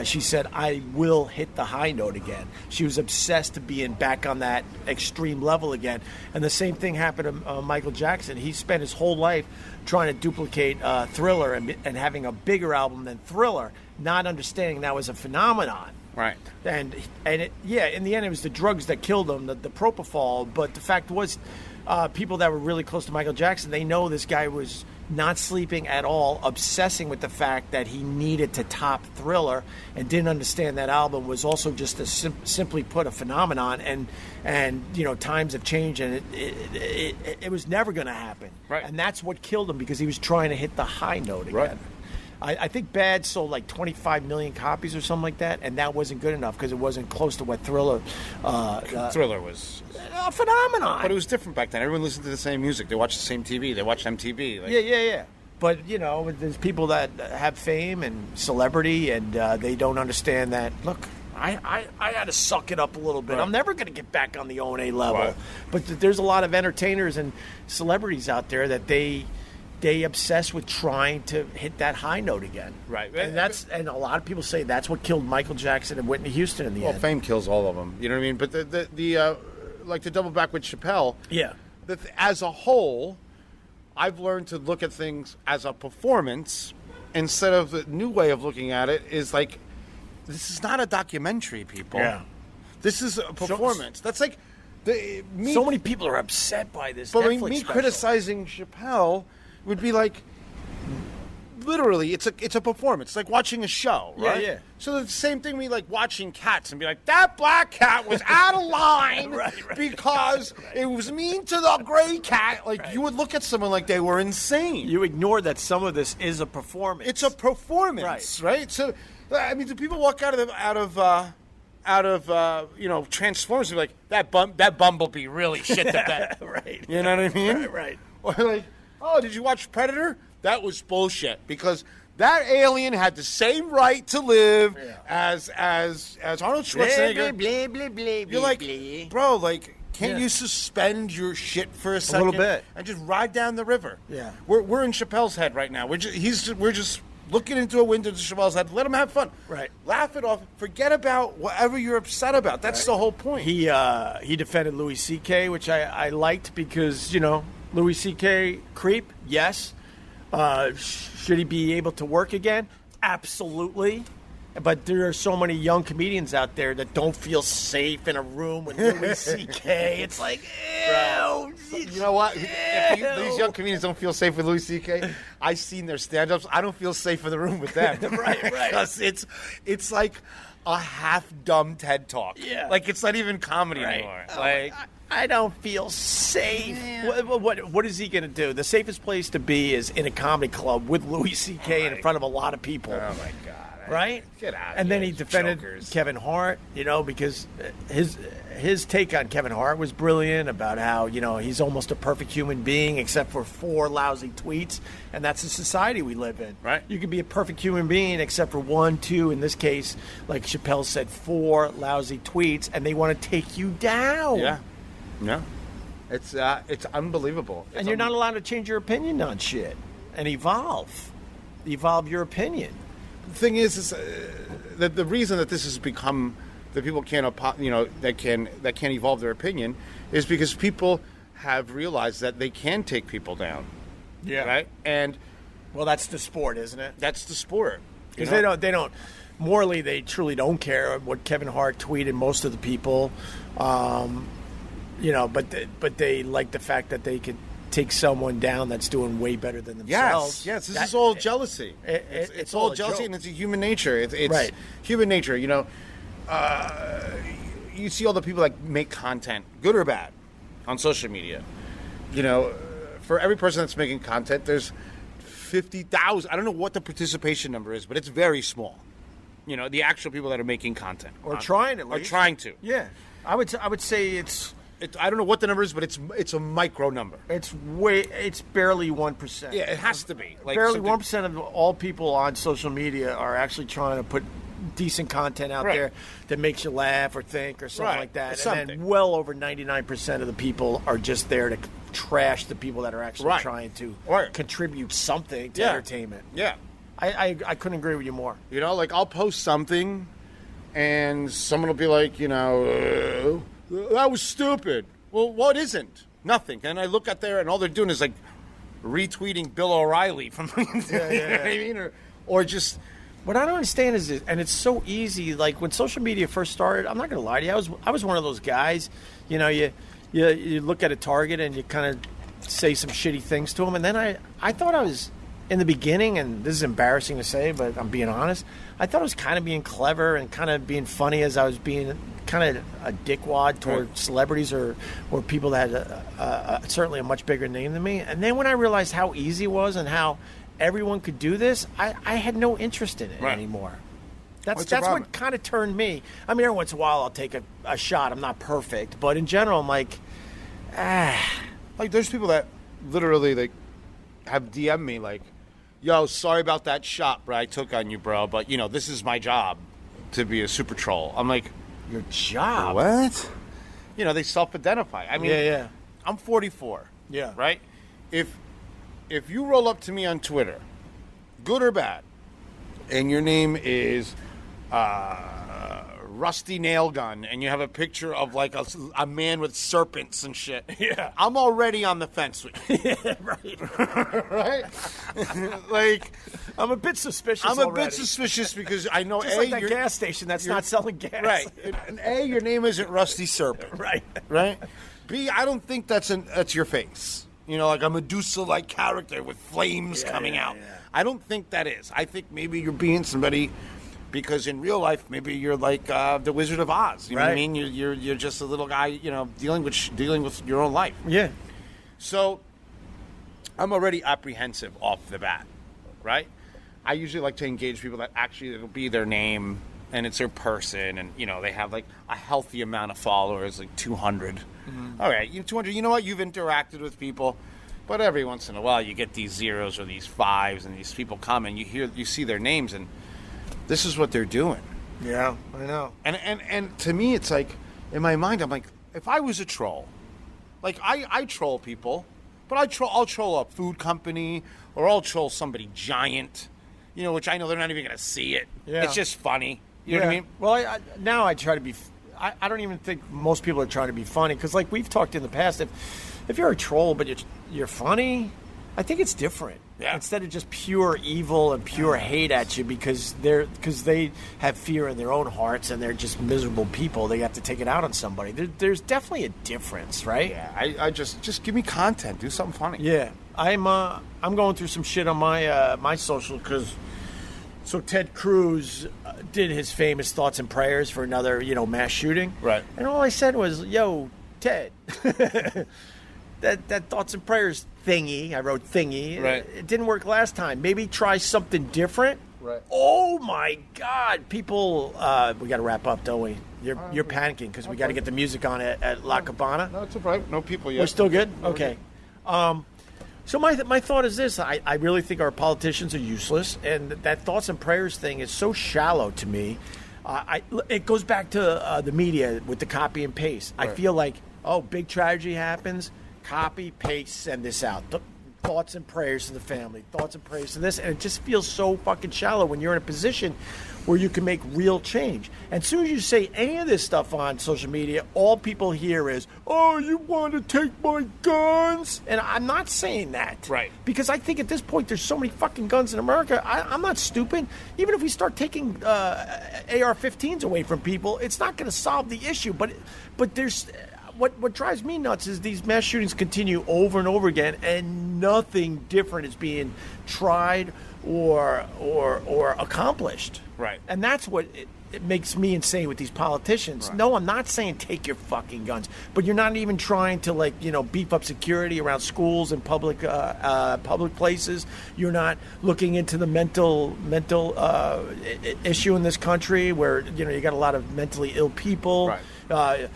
She said, I will hit the high note again. She was obsessed to being back on that extreme level again. And the same thing happened to Michael Jackson. He spent his whole life trying to duplicate Thriller and having a bigger album than Thriller, not understanding that was a phenomenon. Right. And in the end, it was the drugs that killed him, the propofol. But the fact was, people that were really close to Michael Jackson, they know this guy was not sleeping at all, obsessing with the fact that he needed to top Thriller, and didn't understand that album was also just a simply put a phenomenon, and times have changed, and it was never going to happen. Right. And that's what killed him, because he was trying to hit the high note again. Right. I think Bad sold like 25 million copies or something like that, and that wasn't good enough because it wasn't close to what Thriller. Thriller was A phenomenon. But it was different back then. Everyone listened to the same music. They watched the same TV. They watched MTV. Yeah. But, there's people that have fame and celebrity, and they don't understand that, look, I had to suck it up a little bit. Right. I'm never going to get back on the O&A level. Right. But there's a lot of entertainers and celebrities out there that they obsess with trying to hit that high note again. Right. And a lot of people say that's what killed Michael Jackson and Whitney Houston in the end. Well, fame kills all of them. You know what I mean? But the like to double back with Chappelle. Yeah. As a whole, I've learned to look at things as a performance instead of the new way of looking at it is like, this is not a documentary, people. Yeah. This is a performance. That's like so many people are upset by this. But Netflix me special. criticizing Chappelle would be like, literally, it's a performance. It's like watching a show, right? Yeah. So the same thing we like watching cats and be like, that black cat was out of line Right. because it was mean to the gray cat. Like you would look at someone like they were insane. You ignore that some of this is a performance. It's a performance, right? So, I mean, do people walk out of Transformers and be like, that Bumblebee really shit the bed? Right. You know what I mean? Right. Or like, oh, did you watch Predator? That was bullshit because that alien had the same right to live as Arnold Schwarzenegger. Blah, blah, blah, You're like, bro, like, can't you suspend your shit for a second? little bit. And just ride down the river. Yeah. We're in Chappelle's head right now. We're just looking into a window to Chappelle's head. Let him have fun. Right. Laugh it off. Forget about whatever you're upset about. That's the whole point. He defended Louis C.K., which I liked because, Louis C.K. creep, yes. Should he be able to work again? Absolutely. But there are so many young comedians out there that don't feel safe in a room with Louis C.K. It's like, ew. You know what? If these young comedians don't feel safe with Louis C.K., I've seen their stand-ups. I don't feel safe in the room with them. Right. Because it's like a half-dumb TED Talk. Yeah. Like, it's not even comedy anymore. Like, I don't feel safe. What is he going to do? The safest place to be is in a comedy club with Louis C.K. in front of a lot of people. oh, my God. Right? Get out of And here, then he defended jokers. Kevin Hart, because his take on Kevin Hart was brilliant about how, he's almost a perfect human being except for 4 lousy tweets, and that's the society we live in. Right. You can be a perfect human being except for 1, 2, in this case, like Chappelle said, 4 lousy tweets, and they want to take you down. Yeah. No. It's unbelievable. And you're not allowed to change your opinion on shit and evolve your opinion. The thing is that the reason that this has become that people can't, that can't evolve their opinion is because people have realized that they can take people down. Yeah. Right. And well, that's the sport, isn't it? that's the sport. Because they don't morally, they truly don't care what Kevin Hart tweeted. Most of the people, but they like the fact that they could take someone down that's doing way better than themselves. Yes. This is all jealousy. It's all jealousy, and it's a human nature. It's right. Human nature. You see all the people that make content, good or bad, on social media. For every person that's making content, there's 50,000. I don't know what the participation number is, but it's very small. The actual people that are making content Or trying at least. Or trying to. Yeah. I would say it's I don't know what the number is, but it's a micro number. It's barely 1%. Yeah, it has to be. Like barely 1% of all people on social media are actually trying to put decent content out there that makes you laugh or think or something like that. And then well over 99% of the people are just there to trash the people that are actually trying to contribute something to entertainment. Yeah. I couldn't agree with you more. Like I'll post something and someone will be like, that was stupid. Well, what isn't? Nothing. And I look out there and all they're doing is like retweeting Bill O'Reilly from you know what I mean? Or just what I don't understand is and it's so easy, like when social media first started, I'm not gonna lie to you, I was one of those guys, you you look at a target and you kind of say some shitty things to them. And then I thought I was, in the beginning, and this is embarrassing to say, but I'm being honest, I thought I was kind of being clever and kind of being funny as I was being kind of a dickwad toward celebrities or people that had certainly a much bigger name than me. And then when I realized how easy it was and how everyone could do this, I had no interest in it anymore. That's what kind of turned me. I mean, every once in a while I'll take a shot. I'm not perfect. But in general, I'm like, Like, there's people that literally, like, have DM'd me, like, yo, sorry about that shot, bro, I took on you, bro. But, you know, this is my job to be a super troll. I'm like, your job? What? You know, they self-identify. I mean, I'm 44. Yeah. Right? If you roll up to me on Twitter, good or bad, and your name is Rusty Nail Gun, and you have a picture of like a man with serpents and shit, I'm already on the fence with you. Right. Right? Like, I'm a bit suspicious. I'm a bit suspicious because I know just like that gas station that's not selling gas. Right. And A, your name isn't Rusty Serpent. Right. Right? B, I don't think that's your face. You know, like a Medusa-like character with flames coming out. Yeah. I don't think that is. I think maybe you're being somebody because in real life, maybe you're like the Wizard of Oz. You know what I mean? You're just a little guy, you know, dealing with your own life. Yeah. So I'm already apprehensive off the bat, right? I usually like to engage people that actually it'll be their name and it's their person, and you know they have like a healthy amount of followers, like 200. Mm-hmm. All right, 200. You know what? You've interacted with people, but every once in a while you get these zeros or these fives, and these people come and you see their names, and this is what they're doing. Yeah, I know. And to me, it's like in my mind, I'm like, if I was a troll, like I troll people, but I'll troll a food company or I'll troll somebody giant, you know, which I know they're not even going to see it. Yeah. It's just funny. You know what I mean? Well, now I try to be. I don't even think most people are trying to be funny because, like we've talked in the past, if you're a troll but you're funny, I think it's different. Yeah. Instead of just pure evil and pure hate at you because they have fear in their own hearts and they're just miserable people, they have to take it out on somebody. There's definitely a difference, right? Yeah. I just give me content, do something funny. Yeah. I'm going through some shit on my social because. So Ted Cruz did his famous thoughts and prayers for another, mass shooting. Right. And all I said was, yo, Ted, that thoughts and prayers thingy, I wrote thingy. Right. It didn't work last time. Maybe try something different. Right. Oh, my God. People, we got to wrap up, don't we? You're panicking because we got to get the music on at La Cabana. No, it's all right. No people yet. We're still good? Okay. So my thought is this. I really think our politicians are useless, and that thoughts and prayers thing is so shallow to me. It goes back to the media with the copy and paste. Right. I feel like, big tragedy happens, copy, paste, send this out. Thoughts and prayers to the family, thoughts and prayers to this, and it just feels so fucking shallow when you're in a position where you can make real change. And as soon as you say any of this stuff on social media, all people hear is, oh, you want to take my guns? And I'm not saying that. Right. Because I think at this point there's so many fucking guns in America. I'm not stupid. Even if we start taking AR-15s away from people, it's not going to solve the issue. But there's... What drives me nuts is these mass shootings continue over and over again, and nothing different is being tried or accomplished. Right. And that's what it makes me insane with these politicians. Right. No, I'm not saying take your fucking guns, but you're not even trying to beef up security around schools and public places. You're not looking into the mental issue in this country where you got a lot of mentally ill people. Right.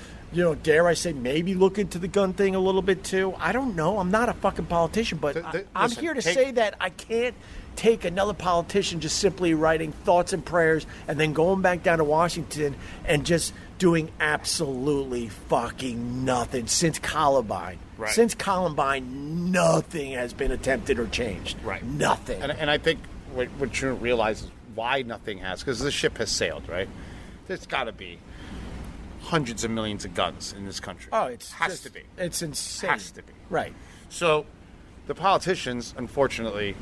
Dare I say maybe look into the gun thing a little bit too? I don't know. I'm not a fucking politician, but I'm here to say that I can't take another politician just simply writing thoughts and prayers and then going back down to Washington and just doing absolutely fucking nothing since Columbine. Right. Since Columbine, nothing has been attempted or changed. Right. Nothing. And I think what you realize is why nothing has, because the ship has sailed, right? There's got to be hundreds of millions of guns in this country. Oh, has to be. It's insane. Has to be. Right. So the politicians, unfortunately,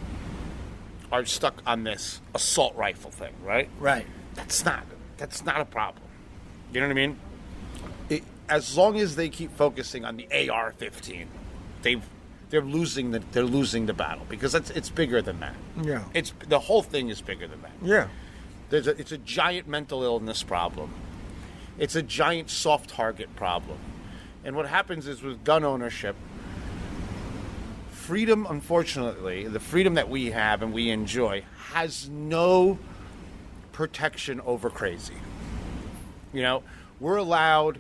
are stuck on this assault rifle thing, right? Right. That's not a problem. You know what I mean? as long as they keep focusing on the AR-15, they're losing the battle because it's bigger than that. Yeah. It's the whole thing is bigger than that. Yeah. It's a giant mental illness problem. It's a giant soft target problem. And what happens is with gun ownership, freedom, unfortunately, the freedom that we have and we enjoy has no protection over crazy. You know, we're allowed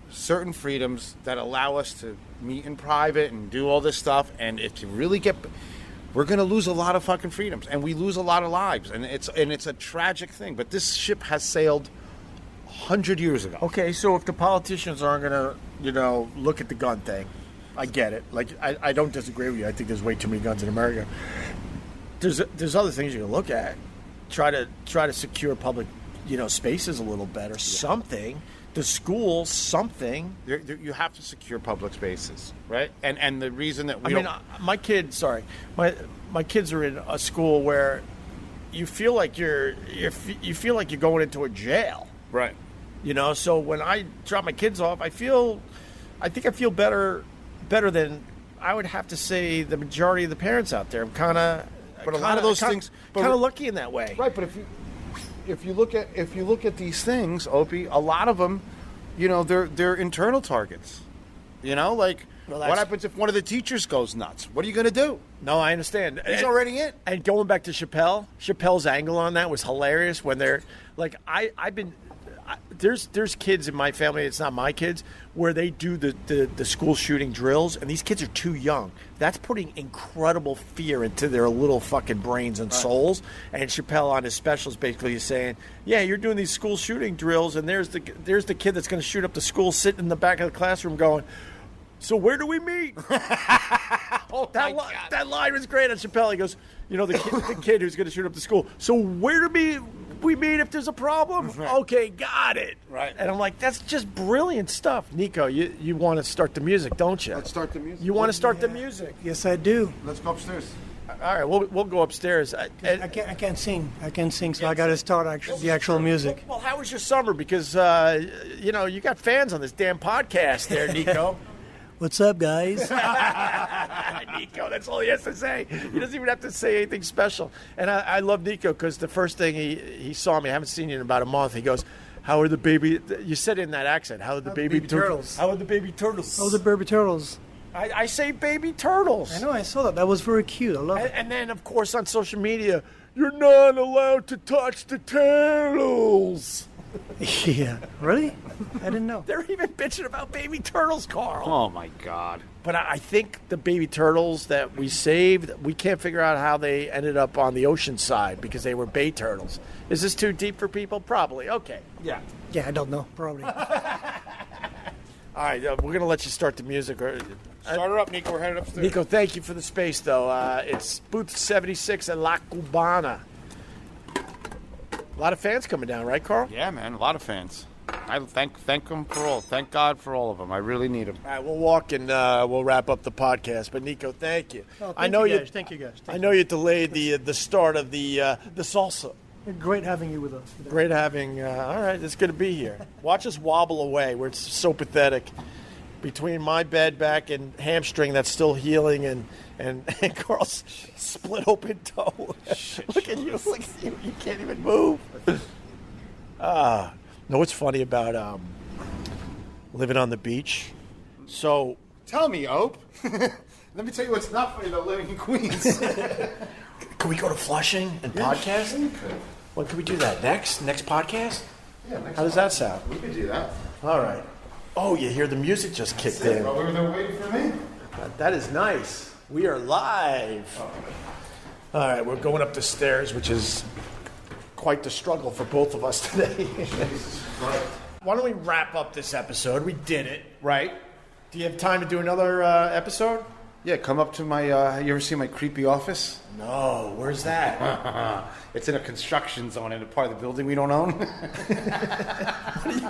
certain freedoms that allow us to meet in private and do all this stuff, and if you really we're going to lose a lot of fucking freedoms, and we lose a lot of lives, and it's a tragic thing. But this ship has sailed 100 years ago. Okay, so if the politicians aren't going to, look at the gun thing, I get it. Like, I don't disagree with you. I think there's way too many guns in America. There's other things you can look at. Try to secure public, spaces a little better. Something. The school, something. You have to secure public spaces, right? And the reason that my kids are in a school where you feel like you're going into a jail, right? So when I drop my kids off, I think I feel better than I would have to say the majority of the parents out there. I'm kind of, but a lot of those things, kind of lucky in that way, right? But if you look at these things, Opie, a lot of them, they're internal targets. What happens if one of the teachers goes nuts? What are you going to do? No, I understand. He's already in. And going back to Chappelle's angle on that was hilarious. When they're like, there's kids in my family. It's not my kids where they do the school shooting drills, and these kids are too young. That's putting incredible fear into their little fucking brains and souls. And Chappelle on his specials basically is saying, yeah, you're doing these school shooting drills, and there's the kid that's going to shoot up the school sitting in the back of the classroom going, so where do we meet? That line was great on Chappelle. He goes, the kid who's going to shoot up the school. So where do we meet if there's a problem? Right. Okay, got it. Right. And I'm like, that's just brilliant stuff. Nico, you want to start the music, don't you? Let's start the music. You want to start the music? Yes, I do. Let's go upstairs. All right, we'll go upstairs. I can't sing. I can't sing, so I got to start the actual music. Well, how was your summer? Because, you got fans on this damn podcast there, Nico. What's up, guys? Nico, that's all he has to say. He doesn't even have to say anything special. And I love Nico because the first thing he saw me, I haven't seen you in about a month, he goes, how are the baby, you said it in that accent, how are the baby turtles? How are the baby turtles? How are the baby turtles? I say baby turtles. I know, I saw that. That was very cute. I love it. And then, of course, on social media, you're not allowed to touch the turtles. Yeah, really? I didn't know. They're even bitching about baby turtles, Carl. Oh, my God. But I think the baby turtles that we saved, we can't figure out how they ended up on the ocean side because they were bay turtles. Is this too deep for people? Probably. Okay. Yeah. Yeah, I don't know. Probably. All right, we're going to let you start the music. Start her up, Nico. We're headed upstairs. Nico, thank you for the space, though. It's booth 76 at La Cubana. A lot of fans coming down, right, Carl? Yeah, man, a lot of fans. I thank them for all. Thank God for all of them. I really need them. All right, we'll walk and we'll wrap up the podcast. But Nico, thank you. Oh, I know you. Thank you, guys. I know you delayed the start of the salsa. Great having you with us. Great having. All right, it's good to be here. Watch us wobble away. Where it's so pathetic. Between my bed back and hamstring that's still healing and Carl's split open toe. Look at you. Look at you. You can't even move. Know what's funny about living on the beach? So tell me, Ope. Let me tell you what's not funny about living in Queens. Can we go to Flushing and podcast? Sure we could. When can we do that? Next podcast? Yeah. How does that sound? We could do that. All right. Oh, you hear the music just kicked in. While we were there waiting for me. That is nice. We are live. All right, we're going up the stairs, which is quite the struggle for both of us today. Why don't we wrap up this episode? We did it, right? Do you have time to do another episode? Yeah, come up to my, you ever see my creepy office? No, where's that? It's in a construction zone in a part of the building we don't own.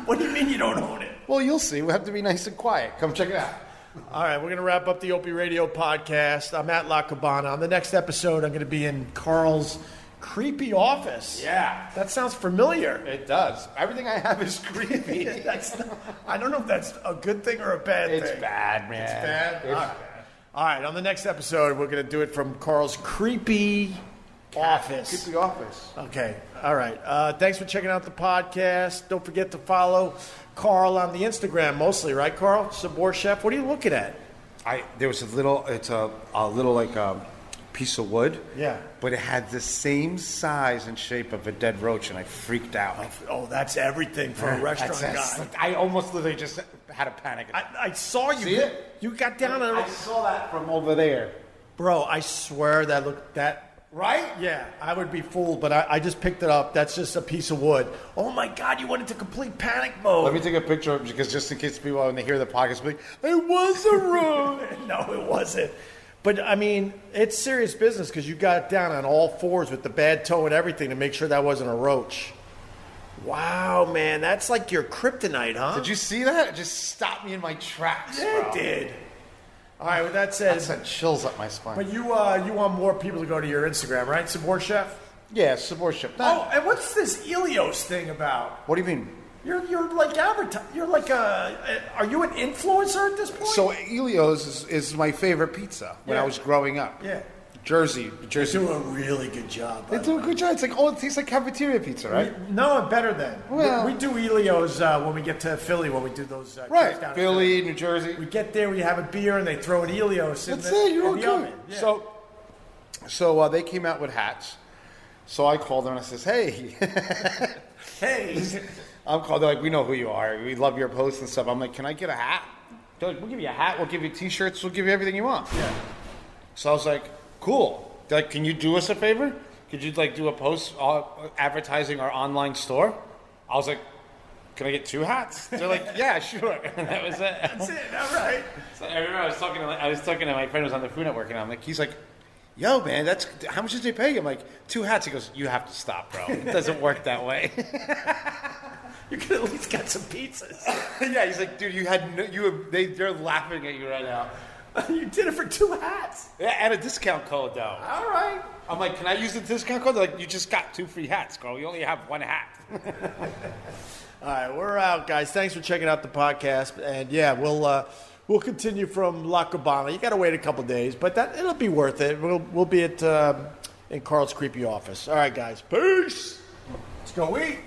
What do you mean you don't own it? Well, you'll see. We'll have to be nice and quiet. Come check it out. All right, we're going to wrap up the OpieRadio podcast. I'm at La Cabana. On the next episode, I'm going to be in Carl's Creepy office. Yeah. That sounds familiar. It does. Everything I have is creepy. I don't know if that's a good thing or a bad thing. It's bad, man. It's bad? It's All right, on the next episode, we're going to do it from Carl's creepy office. Creepy office. Okay, all right. Thanks for checking out the podcast. Don't forget to follow Carl on the Instagram mostly, right, Carl? Sabor Chef. What are you looking at? There was a little piece of wood. Yeah. But it had the same size and shape of a dead roach, and I freaked out. Oh, that's everything for a restaurant guy. I almost literally just had a panic attack. I saw you. See it? You got down on I saw that from over there. Bro, I swear that looked that. Right? Yeah, I would be fooled, but I just picked it up. That's just a piece of wood. Oh my God, you went into complete panic mode. Let me take a picture of it, because just in case people, when they hear the podcast, be like, it was a roach. No, it wasn't. But, I mean, it's serious business because you got down on all fours with the bad toe and everything to make sure that wasn't a roach. Wow, man. That's like your kryptonite, huh? Did you see that? It just stopped me in my tracks, Yeah, bro. it did. All right, with that said... That sent chills up my spine. But you want more people to go to your Instagram, right? Sabor Chef? Yeah, Sabor Chef. Oh, and what's this Elios thing about? What do you mean? You're like You're like are you an influencer at this point? So Elio's is my favorite pizza when I was growing up. Yeah. Jersey. They do a really good job. They do a good job. It's like, it tastes like cafeteria pizza, right? No, better than. Well- we do Elio's when we get to Philly, when we do those trips Right. down to Philly, New Jersey. We get there, we have a beer, and they throw an Elios in That's the, it. You're all in the good. oven. Yeah. So they came out with hats. So I called them and I says, hey. Hey. I'm called. They're like, we know who you are. We love your posts and stuff. I'm like, can I get a hat? They're like, we'll give you a hat. We'll give you T-shirts. We'll give you everything you want. Yeah. So I was like, cool. They're like, can you do us a favor? Could you do a post advertising our online store? I was like, can I get 2 hats? They're like, yeah, sure. And that was it. That's it. All right. So I remember I was talking to my friend who was on the Food Network, and he's like, yo, man, that's how much did they pay you? I'm like, 2 hats. He goes, you have to stop, bro. It doesn't work that way. You could at least get some pizzas. Yeah, he's like, dude, they're laughing at you right now. You did it for 2 hats. Yeah, and a discount code though. All right. I'm like, can I use the discount code? They're like, you just got 2 free hats, girl. You only have 1 hat. All right, we're out, guys. Thanks for checking out the podcast, and yeah, we'll continue from La Cubana. You got to wait a couple days, but it'll be worth it. We'll be at in Carl's creepy office. All right, guys. Peace. Let's go eat.